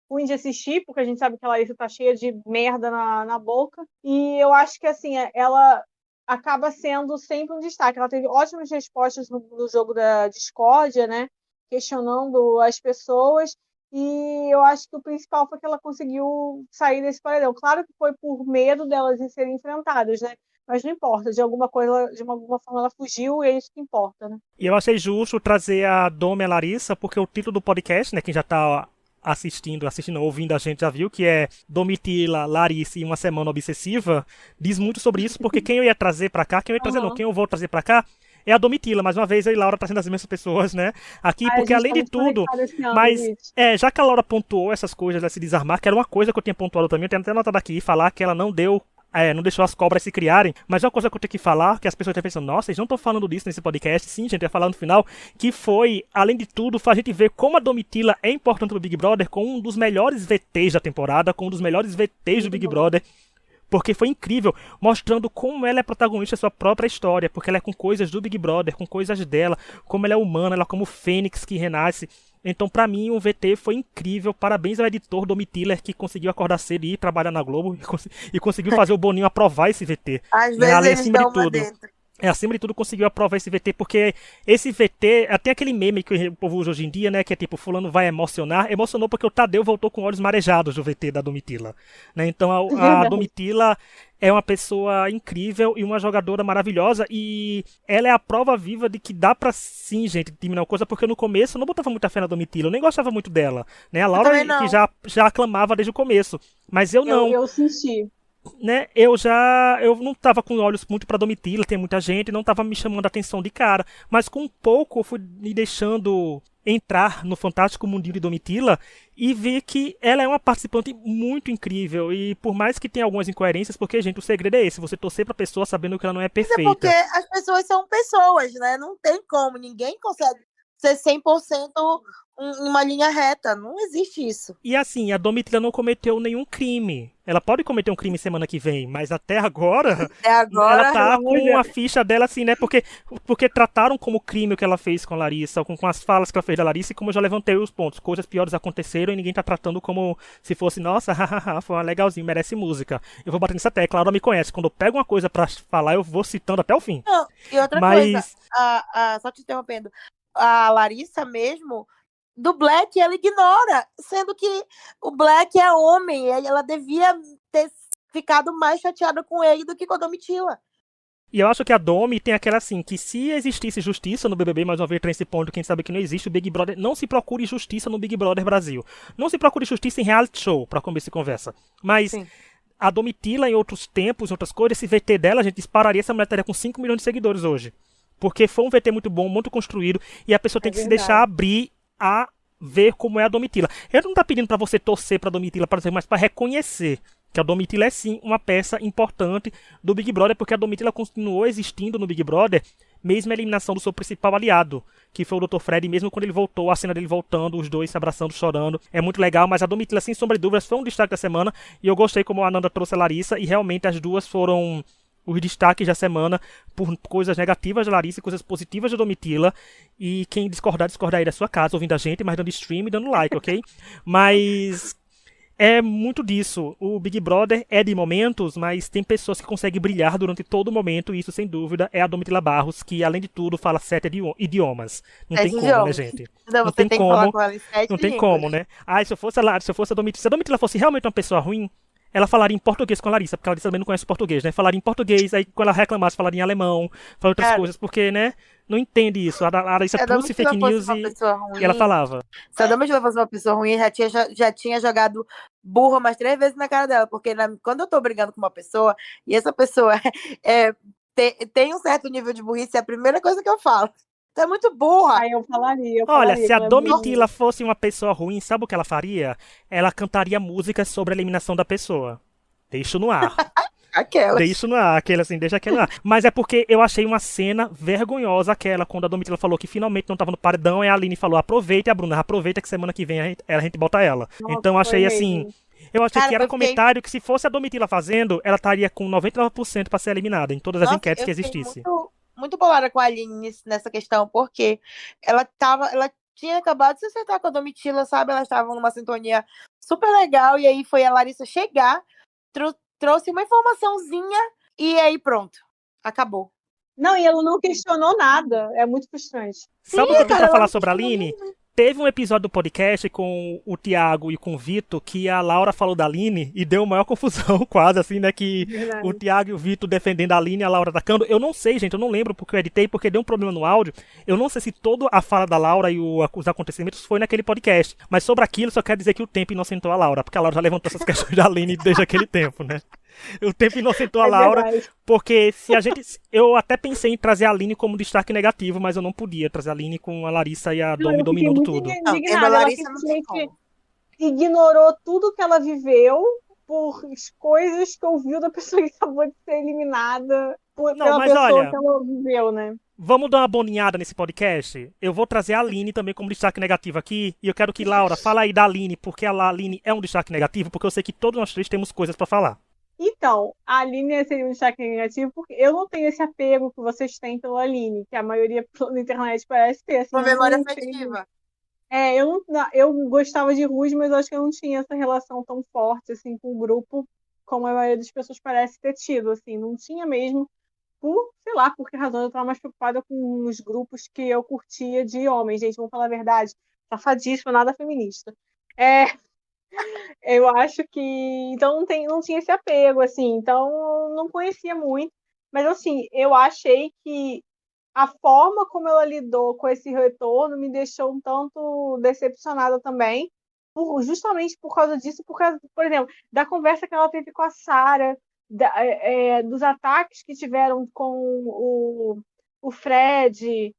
Speaker 3: ruim de assistir, porque a gente sabe que a Larissa tá cheia de merda na boca. E eu acho que, assim, ela acaba sendo sempre um destaque. Ela teve ótimas respostas no jogo da discórdia, né? Questionando as pessoas. E eu acho que o principal foi que ela conseguiu sair desse paredão. Claro que foi por medo delas de serem enfrentadas, né? Mas não importa, de alguma forma ela fugiu e é isso que importa, né?
Speaker 1: E eu achei justo trazer a Domi e a Larissa, porque o título do podcast, né, quem já tá assistindo, ouvindo a gente já viu, que é Domitila, Larissa e uma semana obsessiva, diz muito sobre isso, porque quem eu ia trazer pra cá, quem eu vou trazer pra cá, é a Domitila, mais uma vez, eu e Laura trazendo as mesmas pessoas, né, aqui,
Speaker 3: Ai, a
Speaker 1: porque
Speaker 3: gente
Speaker 1: além
Speaker 3: tá
Speaker 1: de
Speaker 3: muito
Speaker 1: tudo,
Speaker 3: conectada esse ano,
Speaker 1: mas,
Speaker 3: gente.
Speaker 1: já que a Laura pontuou essas coisas de se desarmar, que era uma coisa que eu tinha pontuado também, eu tenho até anotado aqui, falar que ela não deu não deixou as cobras se criarem, mas é uma coisa que eu tenho que falar, que as pessoas estão pensando, nossa, eles não estão falando disso nesse podcast. Sim, gente, eu ia falar no final, que foi, além de tudo, a gente ver como a Domitila é importante pro Big Brother, com um dos melhores VTs da temporada, com um dos melhores VTs do Big Brother, porque foi incrível, mostrando como ela é protagonista da sua própria história, porque ela é com coisas do Big Brother, com coisas dela, como ela é humana, ela como fênix que renasce. Então, pra mim, o VT foi incrível. Parabéns ao editor Domi Tiller, que conseguiu acordar cedo e ir trabalhar na Globo e conseguiu fazer o Boninho aprovar esse VT.
Speaker 2: Às
Speaker 1: Né?
Speaker 2: vezes
Speaker 1: Ali,
Speaker 2: eles
Speaker 1: acima
Speaker 2: dão
Speaker 1: de
Speaker 2: uma
Speaker 1: tudo.
Speaker 2: dentro.
Speaker 1: Acima de tudo, conseguiu aprovar esse VT, porque esse VT, até aquele meme que o povo usa hoje em dia, né, que é tipo, fulano vai emocionar, emocionou porque o Tadeu voltou com olhos marejados do VT da Domitila, né, então a Domitila é uma pessoa incrível e uma jogadora maravilhosa, e ela é a prova viva de que dá pra sim, gente, terminar uma coisa, porque no começo eu não botava muita fé na Domitila, eu nem gostava muito dela, né, a Laura que já aclamava desde o começo, mas eu não.
Speaker 3: Eu senti.
Speaker 1: Né, eu não tava com olhos muito pra Domitila, tem muita gente, não tava me chamando a atenção de cara, mas com um pouco eu fui me deixando entrar no fantástico mundinho de Domitila e ver que ela é uma participante muito incrível, e por mais que tenha algumas incoerências, porque, gente, o segredo é esse, você torcer pra pessoa sabendo que ela não é
Speaker 2: Mas é porque
Speaker 1: perfeita.
Speaker 2: as pessoas são pessoas, né? Não tem como, ninguém consegue ser 100% em uma linha reta, não existe isso.
Speaker 1: E assim, a Domitila não cometeu nenhum crime. Ela pode cometer um crime semana que vem, mas até agora
Speaker 2: Até
Speaker 1: ela
Speaker 2: agora,
Speaker 3: pelo
Speaker 1: tá
Speaker 3: amor de
Speaker 1: com a
Speaker 3: Deus.
Speaker 1: ficha dela assim, né? Porque trataram como crime o que ela fez com a Larissa, com as falas que ela fez da Larissa, e como eu já levantei os pontos. Coisas piores aconteceram e ninguém tá tratando como se fosse, nossa, hahaha, foi uma legalzinho, merece música. Eu vou bater nessa tecla, a Laura me conhece. Quando eu pego uma coisa pra falar, eu vou citando até o fim.
Speaker 2: não. E outra coisa,
Speaker 1: Mas
Speaker 2: só te interrompendo, a Larissa mesmo, do Black ela ignora, sendo que o Black é homem, e ela devia ter ficado mais chateada com ele do que com a Domitila.
Speaker 1: E eu acho que a Domi tem aquela assim, que se existisse justiça no BBB, mais uma vez, nesse ponto, quem sabe que não existe, o Big Brother, não se procure justiça no Big Brother Brasil. Não se procure justiça em reality show, pra começar a conversa. Mas
Speaker 2: Sim.
Speaker 1: a Domitila, em outros tempos, em outras coisas, esse VT dela, a gente dispararia, essa mulher estaria com 5 milhões de seguidores hoje. Porque foi um VT muito bom, muito construído, e a pessoa tem que se deixar abrir a ver como é a Domitila. Eu não tá pedindo pra você torcer pra Domitila, mas pra reconhecer que a Domitila é sim uma peça importante do Big Brother, porque a Domitila continuou existindo no Big Brother, mesmo a eliminação do seu principal aliado, que foi o Dr. Fred, mesmo quando ele voltou, a cena dele voltando, os dois se abraçando, chorando, é muito legal, mas a Domitila, sem sombra de dúvidas, foi um destaque da semana, e eu gostei como a Ananda trouxe a Larissa, e realmente as duas foram os destaques da semana por coisas negativas da Larissa e coisas positivas da Domitila. E quem discordar aí da sua casa, ouvindo a gente, mas dando stream e dando like, ok? Mas é muito disso. O Big Brother é de momentos, mas tem pessoas que conseguem brilhar durante todo o momento, e isso, sem dúvida, é a Domitila Barros, que, além de tudo, fala 7 idiomas. Não tem como, né, gente?
Speaker 2: Não,
Speaker 1: Não
Speaker 2: você
Speaker 1: tem
Speaker 2: tem que
Speaker 1: como.
Speaker 2: falar com ela em 7
Speaker 1: Não tem
Speaker 2: línguas.
Speaker 1: como, né? Se eu fosse a Domitila, se a Domitila fosse realmente uma pessoa ruim, ela falaria em português com a Larissa, porque a Larissa também não conhece português, né? Falaria em português, aí quando ela reclamasse, falaria em alemão, falaria outras coisas, porque, né? Não entende isso. A Larissa trouxe fake news e ela falava.
Speaker 2: Se a Domitila fosse uma pessoa ruim, já tinha jogado burro umas 3 vezes na cara dela, porque quando eu tô brigando com uma pessoa, e essa pessoa tem um certo nível de burrice, é a primeira coisa que eu falo. Você é muito burra.
Speaker 3: Aí eu falaria.
Speaker 1: Olha, se a
Speaker 3: que ela é
Speaker 1: Domitila fosse uma pessoa ruim, sabe o que ela faria? Ela cantaria músicas sobre a eliminação da pessoa. Deixa no ar.
Speaker 2: Aquela.
Speaker 1: Deixa no ar, aquele assim, deixa aquele no ar. Mas é porque eu achei uma cena vergonhosa aquela, quando a Domitila falou que finalmente não tava no paredão, e a Aline falou, aproveita, e a Bruna, aproveita que semana que vem a gente bota ela.
Speaker 3: Nossa,
Speaker 1: então eu achei
Speaker 3: foi
Speaker 1: assim,
Speaker 3: mesmo.
Speaker 1: eu achei
Speaker 2: Cara,
Speaker 1: que era
Speaker 2: eu fiquei-
Speaker 1: comentário que se fosse a Domitila fazendo, ela estaria com 99% pra ser eliminada, em todas as
Speaker 2: Nossa,
Speaker 1: enquetes que
Speaker 2: eu fiquei
Speaker 1: existisse.
Speaker 2: muito bolada com a Aline nessa questão, porque ela tinha acabado de se acertar com a Domitila, sabe? Elas estavam numa sintonia super legal, e aí foi a Larissa chegar, trouxe uma informaçãozinha, e aí pronto, acabou.
Speaker 3: Não, e ela não questionou nada. É muito frustrante.
Speaker 1: Sabe o que eu tenho
Speaker 2: cara,
Speaker 1: pra
Speaker 2: ela
Speaker 1: falar
Speaker 2: não
Speaker 1: sobre a
Speaker 2: questionou
Speaker 1: Aline? Teve um episódio do podcast com o Thiago e com o Vitor que a Laura falou da Aline e deu maior confusão, quase assim, né? Que o
Speaker 3: Verdade.
Speaker 1: Thiago e o Vitor defendendo a Aline e a Laura atacando. Eu não sei, gente, eu não lembro porque eu editei, porque deu um problema no áudio. Eu não sei se toda a fala da Laura e os acontecimentos foi naquele podcast. Mas sobre aquilo, só quero dizer que o tempo inocentou a Laura, porque a Laura já levantou essas questões da Aline desde aquele tempo, né? O tempo inocentou a
Speaker 3: É
Speaker 1: Laura,
Speaker 3: verdade.
Speaker 1: porque se a gente. Eu até pensei em trazer a Aline como destaque negativo, mas eu não podia trazer a Aline com a Larissa e a
Speaker 3: Não,
Speaker 1: Domi
Speaker 3: eu fiquei
Speaker 1: dominando
Speaker 3: muito
Speaker 1: tudo.
Speaker 2: Não, tendo a
Speaker 3: indignada. Ela
Speaker 2: Larissa não tem
Speaker 3: simplesmente
Speaker 2: como.
Speaker 3: ignorou tudo que ela viveu por coisas que ouviu da pessoa que acabou de ser eliminada
Speaker 1: Não,
Speaker 3: pela
Speaker 1: mas
Speaker 3: pessoa
Speaker 1: olha,
Speaker 3: que ela viveu, né?
Speaker 1: vamos dar uma boninhada nesse podcast? Eu vou trazer a Aline também como destaque negativo aqui. E eu quero que, Laura, fala aí da Aline, porque a Aline é um destaque negativo, porque eu sei que todos nós três temos coisas pra falar.
Speaker 3: Então, a Aline seria um destaque negativo porque eu não tenho esse apego que vocês têm pela Aline, que a maioria na internet parece ter, assim,
Speaker 2: Uma
Speaker 3: eu
Speaker 2: memória
Speaker 3: não tenho.
Speaker 2: afetiva.
Speaker 3: Eu gostava de Ruge, mas eu acho que eu não tinha essa relação tão forte, assim, com o grupo, como a maioria das pessoas parece ter tido, assim, não tinha mesmo, sei lá, por que razão eu estava mais preocupada com os grupos que eu curtia de homens, gente, vamos falar a verdade, safadíssima, nada feminista. É, eu acho que. Então não tinha esse apego, assim. Então eu não conhecia muito. Mas, assim, eu achei que a forma como ela lidou com esse retorno me deixou um tanto decepcionada também. Justamente por causa disso, por causa, por exemplo, da conversa que ela teve com a Sarah, dos ataques que tiveram com o Fred,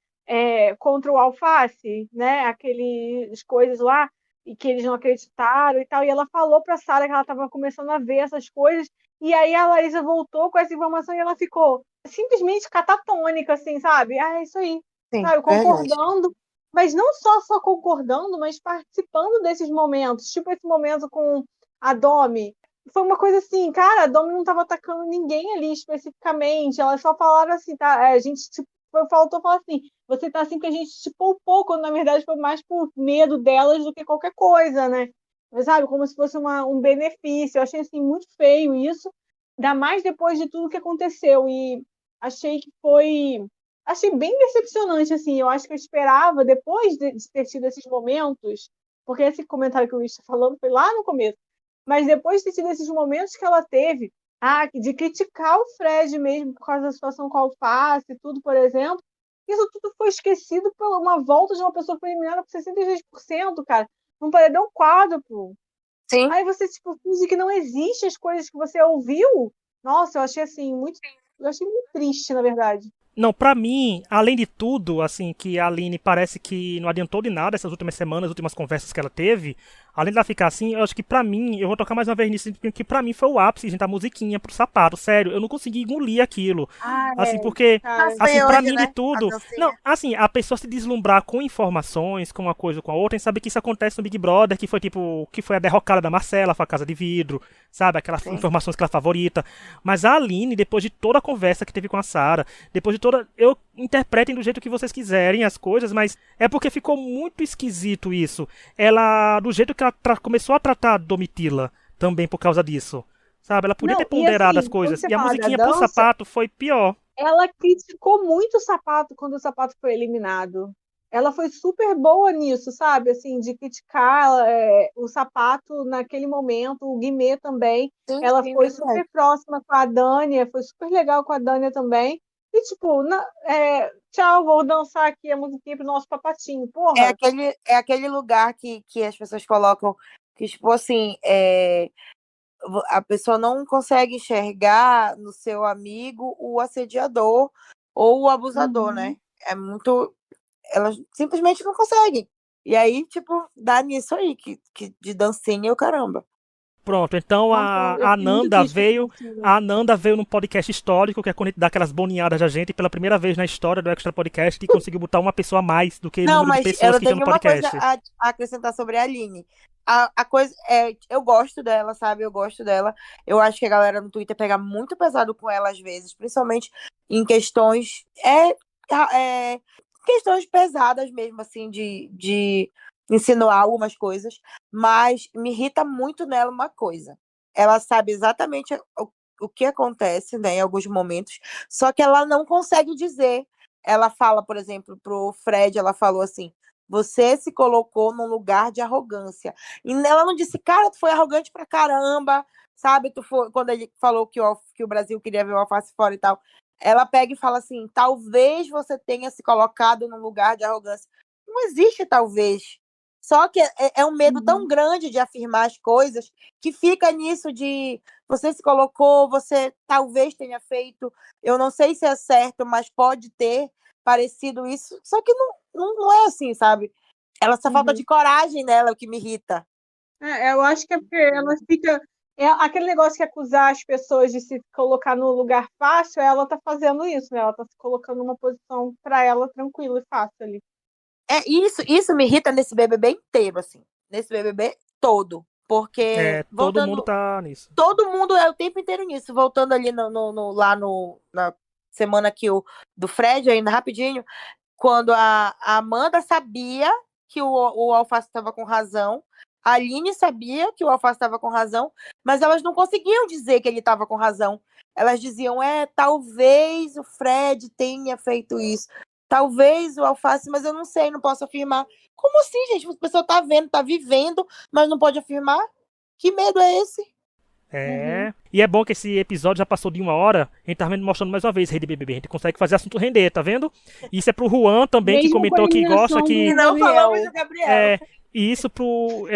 Speaker 3: contra o Alface, né? Aqueles coisas lá e que eles não acreditaram e tal. E ela falou para a Sarah que ela estava começando a ver essas coisas. E aí a Larissa voltou com essa informação e ela ficou simplesmente catatônica, assim, sabe? Ah, é isso aí,
Speaker 2: Sim,
Speaker 3: sabe?
Speaker 2: verdade.
Speaker 3: Concordando, mas não só concordando, mas participando desses momentos. Tipo esse momento com a Domi. Foi uma coisa assim, cara, a Domi não estava atacando ninguém ali especificamente. Elas só falaram assim, tá? A gente tipo, faltou falar assim, você tá assim que a gente te poupou, quando na verdade foi mais por medo delas do que qualquer coisa, né? Mas, sabe, como se fosse um benefício. Eu achei assim muito feio isso, ainda mais depois de tudo que aconteceu. E achei que foi. Achei bem decepcionante, assim. Eu acho que eu esperava, depois de ter tido esses momentos, porque esse comentário que o Luiz está falando foi lá no começo, mas depois de ter tido esses momentos que ela teve, de criticar o Fred mesmo por causa da situação com a Alface e tudo, por exemplo, isso tudo foi esquecido por uma volta de uma pessoa que foi eliminada por 66%, cara, num paredão quádruplo.
Speaker 2: Sim.
Speaker 3: Aí você, tipo, finge que não existe as coisas que você ouviu. Nossa, eu achei assim, muito. Eu achei muito triste, na verdade.
Speaker 1: Não, pra mim, além de tudo, assim, que a Aline parece que não adiantou de nada essas últimas semanas, as últimas conversas que ela teve, além de ela ficar assim, eu acho que pra mim, eu vou tocar mais uma vez nisso, que pra mim foi o ápice, gente, a musiquinha pro sapato, sério, eu não consegui engolir aquilo,
Speaker 3: Ah,
Speaker 1: assim, porque,
Speaker 3: cara.
Speaker 2: Mas
Speaker 1: assim,
Speaker 2: foi
Speaker 1: pra
Speaker 2: hoje,
Speaker 1: mim de
Speaker 2: né? A
Speaker 1: tudo, não,
Speaker 2: dancinha.
Speaker 1: assim, a pessoa se deslumbrar com informações, com uma coisa ou com a outra, e saber que isso acontece no Big Brother, que foi tipo, que foi a derrocada da Marcela, foi a Casa de Vidro, sabe, aquelas
Speaker 2: Sim.
Speaker 1: informações que ela favorita, mas a Aline, depois de toda a conversa que teve com a Sarah, depois de toda, interpretem do jeito que vocês quiserem as coisas, mas é porque ficou muito esquisito isso. Ela, do jeito que ela começou a tratar a Domitila, também por causa disso. Sabe, ela podia ter
Speaker 3: Não, e
Speaker 1: ponderado as
Speaker 3: assim, quando
Speaker 1: coisas.
Speaker 3: você
Speaker 1: E a
Speaker 3: fala da
Speaker 1: musiquinha pro
Speaker 3: dança,
Speaker 1: sapato foi pior.
Speaker 3: ela criticou muito o Sapato quando o Sapato foi eliminado. Ela foi super boa nisso, sabe? Assim, de criticar o Sapato naquele momento, o Guimê também.
Speaker 2: Sim,
Speaker 3: Ela
Speaker 2: sim,
Speaker 3: foi
Speaker 2: verdade.
Speaker 3: super próxima com a Dânia, foi super legal com a Dânia também. E, tipo, tchau, vou dançar aqui a musiquinha pro nosso papatinho. Porra,
Speaker 2: É aquele lugar que as pessoas colocam que, tipo assim, a pessoa não consegue enxergar no seu amigo o assediador ou o abusador,
Speaker 3: uhum.
Speaker 2: né? É muito. Elas simplesmente não conseguem. E aí, tipo, dá nisso aí, que de dancinha e o caramba.
Speaker 1: Pronto, então
Speaker 3: Nossa, eu
Speaker 1: a
Speaker 3: fiquei muito
Speaker 1: Nanda
Speaker 3: triste com esse
Speaker 1: veio.
Speaker 3: motivo.
Speaker 1: A Nanda veio num podcast histórico, que é quando a gente dá aquelas boninhadas da gente, pela primeira vez na história do Extra Podcast, e conseguiu botar uma pessoa a mais do que o
Speaker 2: Não,
Speaker 1: número de
Speaker 2: mas
Speaker 1: pessoas
Speaker 2: eu
Speaker 1: que tinha no
Speaker 2: tenho uma coisa
Speaker 1: podcast.
Speaker 2: a acrescentar sobre a Aline. A coisa eu gosto dela, sabe? Eu gosto dela. Eu acho que a galera no Twitter pega muito pesado com ela às vezes, principalmente em questões questões pesadas mesmo, assim, de insinuar algumas coisas. Mas me irrita muito nela uma coisa. Ela sabe exatamente o que acontece, né, em alguns momentos, só que ela não consegue dizer. Ela fala, por exemplo, pro Fred, ela falou assim: Você se colocou num lugar de arrogância. E ela não disse, cara, tu foi arrogante pra caramba, sabe? Quando ele falou que o Brasil queria ver o Alface fora e tal. Ela pega e fala assim, talvez você tenha se colocado num lugar de arrogância. Não existe talvez. Só que é um medo tão grande de afirmar as coisas que fica nisso de você se colocou, você talvez tenha feito, eu não sei se é certo, mas pode ter parecido isso. Só que não é assim, sabe? Essa falta de coragem dela é o que me irrita.
Speaker 3: Eu acho que é porque ela fica. É aquele negócio que acusar as pessoas de se colocar no lugar fácil, ela tá fazendo isso, né? Ela tá se colocando numa posição para ela tranquila e fácil ali.
Speaker 2: Isso me irrita nesse BBB inteiro, assim. Nesse BBB todo. Porque,
Speaker 1: todo mundo tá nisso.
Speaker 2: Todo mundo é o tempo inteiro nisso. Voltando ali lá na semana do Fred, ainda rapidinho, quando a Amanda sabia que o Alface estava com razão, a Aline sabia que o Alface estava com razão, mas elas não conseguiam dizer que ele estava com razão. Elas diziam, talvez o Fred tenha feito isso. Talvez o Alface, mas eu não sei, não posso afirmar. Como assim, gente? A pessoa tá vendo, tá vivendo, mas não pode afirmar? Que medo é esse?
Speaker 1: E é bom que esse episódio já passou de 1 hora, a gente tá vendo mostrando mais uma vez Rede BBB, a gente consegue fazer assunto render, tá vendo? Isso é pro Juan também, que comentou que gosta que...
Speaker 2: Não falamos do Gabriel.
Speaker 1: E isso pro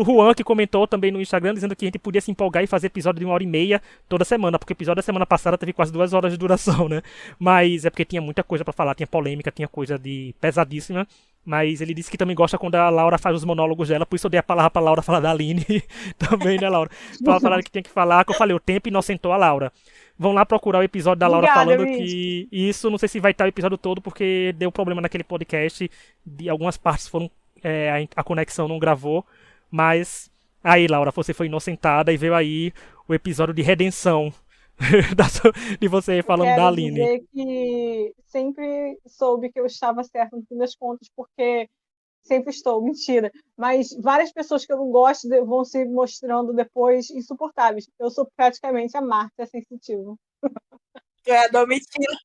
Speaker 1: Juan, que comentou também no Instagram, dizendo que a gente podia se empolgar e fazer episódio de 1h30 toda semana, porque o episódio da semana passada teve quase 2 horas de duração, né? Mas é porque tinha muita coisa pra falar, tinha polêmica, tinha coisa de pesadíssima. Mas ele disse que também gosta quando a Laura faz os monólogos dela, por isso eu dei a palavra pra Laura falar da Aline também, né, Laura? Pra falar que tinha que falar, que eu falei, o tempo inocentou a Laura. Vão lá procurar o episódio da Laura falando que isso, não sei se vai estar o episódio todo, porque deu problema naquele podcast, de algumas partes foram, a conexão não gravou, mas aí, Laura, você foi inocentada e veio aí o episódio de redenção de você falando da Aline.
Speaker 3: Quero dizer que sempre soube que eu estava certa no fim das contas, porque sempre estou, mentira. Mas várias pessoas que eu não gosto vão se mostrando depois insuportáveis. Eu sou praticamente a Marta sensitiva.
Speaker 2: Tu é a Domitila.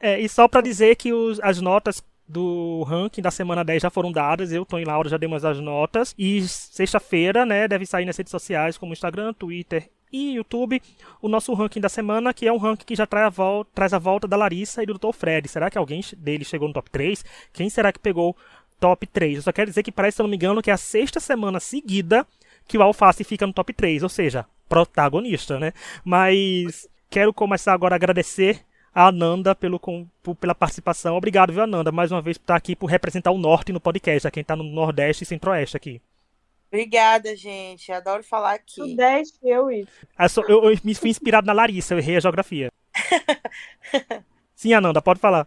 Speaker 1: E só pra dizer que as notas do ranking da semana 10 já foram dadas, eu, Tom e Laura, já demos as notas, e sexta-feira, né, deve sair nas redes sociais como Instagram, Twitter e YouTube, o nosso ranking da semana, que é um ranking que já traz a volta da Larissa e do Dr. Fred. Será que alguém deles chegou no top 3? Quem será que pegou top 3? Eu só quero dizer que parece, se eu não me engano, que é a 6ª semana seguida que o Alface fica no top 3, ou seja, protagonista, né? Mas quero começar agora a agradecer a Ananda pela participação. Obrigado, viu, Ananda, mais uma vez por estar aqui, por representar o Norte no podcast, a quem está no Nordeste e Centro-Oeste aqui.
Speaker 2: Obrigada, gente. Adoro falar aqui.
Speaker 3: Sudeste, eu isso.
Speaker 1: Eu me fui inspirado na Larissa, eu errei a geografia. Sim, Ananda, pode falar.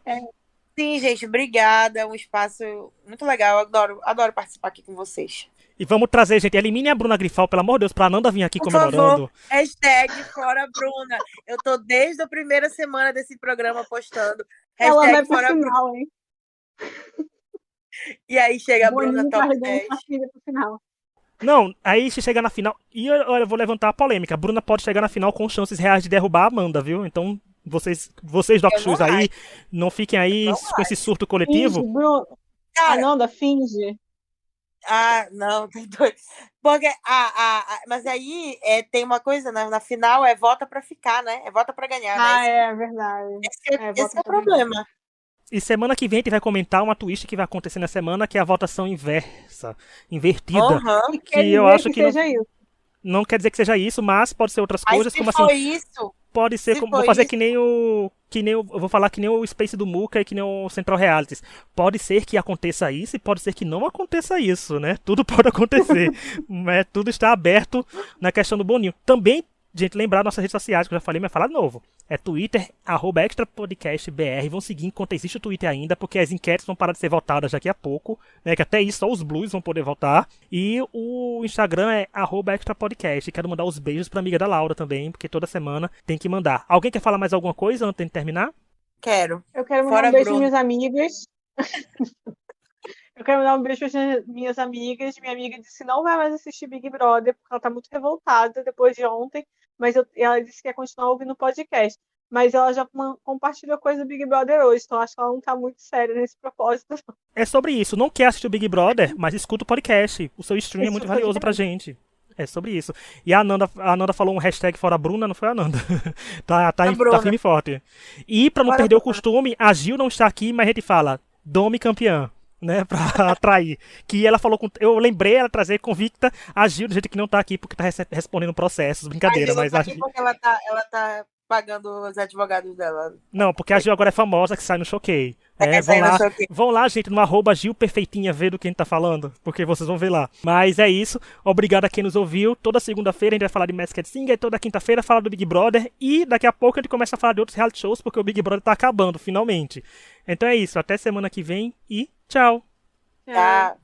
Speaker 2: Sim, gente, obrigada. É um espaço muito legal. Eu adoro participar aqui com vocês.
Speaker 1: E vamos trazer, gente, elimine a Bruna Grifal, pelo amor de Deus, pra Ananda vir aqui comemorando.
Speaker 2: Por favor, hashtag fora Bruna. Eu tô desde a primeira semana desse programa postando.
Speaker 3: Ela vai
Speaker 2: Hashtag
Speaker 3: pro
Speaker 2: fora
Speaker 3: final,
Speaker 2: Bruna.
Speaker 3: hein?
Speaker 2: E aí chega a
Speaker 3: Boninho
Speaker 2: Bruna top
Speaker 3: carregando
Speaker 2: 10.
Speaker 3: a filha pro final.
Speaker 1: Não, aí se chegar na final... E eu vou levantar a polêmica. A Bruna pode chegar na final com chances reais de derrubar a Amanda, viu? Então, vocês Doc Shoes aí, não fiquem aí com esse surto coletivo.
Speaker 3: Finge, Bruno.
Speaker 2: Cara,
Speaker 3: Ananda, finge.
Speaker 2: Não, tem dois. Porque, mas aí tem uma coisa, né? Na final vota pra ficar, né? É vota pra ganhar, né?
Speaker 3: É verdade.
Speaker 2: Esse é o problema.
Speaker 1: E semana que vem a gente vai comentar uma twist que vai acontecer na semana, que é a votação invertida.
Speaker 2: Uhum.
Speaker 1: Que eu acho que
Speaker 3: não
Speaker 1: quer dizer que seja isso, mas pode ser outras coisas.
Speaker 2: Se
Speaker 1: como
Speaker 2: for
Speaker 1: assim?
Speaker 2: Isso,
Speaker 1: pode ser como. Vou fazer isso. Eu vou falar que nem o Space do Muca e que nem o Central Realities. Pode ser que aconteça isso e pode ser que não aconteça isso, né? Tudo pode acontecer. Tudo está aberto na questão do Boninho. Também, gente, lembrar nossas redes sociais, que eu já falei, mas falar de novo. É Twitter, @extrapodcastbr. Vão seguir enquanto existe o Twitter ainda, porque as enquetes vão parar de ser votadas daqui a pouco, né? Que até isso só os blues vão poder votar. E o Instagram é @extrapodcast. Quero mandar os beijos pra amiga da Laura também, porque toda semana tem que mandar. Alguém quer falar mais alguma coisa antes de terminar?
Speaker 2: Quero.
Speaker 3: Eu quero mandar um beijo para minhas amigas. Eu quero mandar um beijo para minhas amigas. Minha amiga disse que não vai mais assistir Big Brother, porque ela tá muito revoltada depois de ontem. Mas ela disse que quer continuar ouvindo o podcast. mas ela já compartilhou coisa do Big Brother hoje, então acho que ela não tá muito séria nesse propósito.
Speaker 1: É sobre isso. Não quer assistir o Big Brother, mas escuta o podcast. O seu stream é muito valioso pra gente. É sobre isso. E a Ananda falou um hashtag fora Bruna, não foi a Ananda. tá
Speaker 2: Bruna.
Speaker 1: firme e forte. E pra não
Speaker 2: Fora
Speaker 1: perder o
Speaker 2: Bruna.
Speaker 1: costume, a Gil não está aqui, mas a gente fala Domi campeã, né? Pra atrair. Que ela falou com. Eu lembrei ela trazer convicta a Gil, do jeito que não tá aqui, porque tá respondendo processos. Brincadeira, mas
Speaker 2: tá
Speaker 1: a
Speaker 2: aqui
Speaker 1: Gil.
Speaker 2: porque ela tá pagando os advogados dela.
Speaker 1: Não, porque a Gil agora é famosa que sai no Choquei.
Speaker 2: É,
Speaker 1: Vão
Speaker 2: saiu
Speaker 1: lá,
Speaker 2: no Choquei.
Speaker 1: vão lá, gente, no arroba Gil Perfeitinha, ver do que a gente tá falando, porque vocês vão ver lá. Mas é isso, obrigado a quem nos ouviu. Toda segunda-feira a gente vai falar de Masked Singer, toda quinta-feira falar do Big Brother, e daqui a pouco a gente começa a falar de outros reality shows, porque o Big Brother tá acabando, finalmente. Então é isso, até semana que vem e tchau!
Speaker 3: É.
Speaker 2: Tá.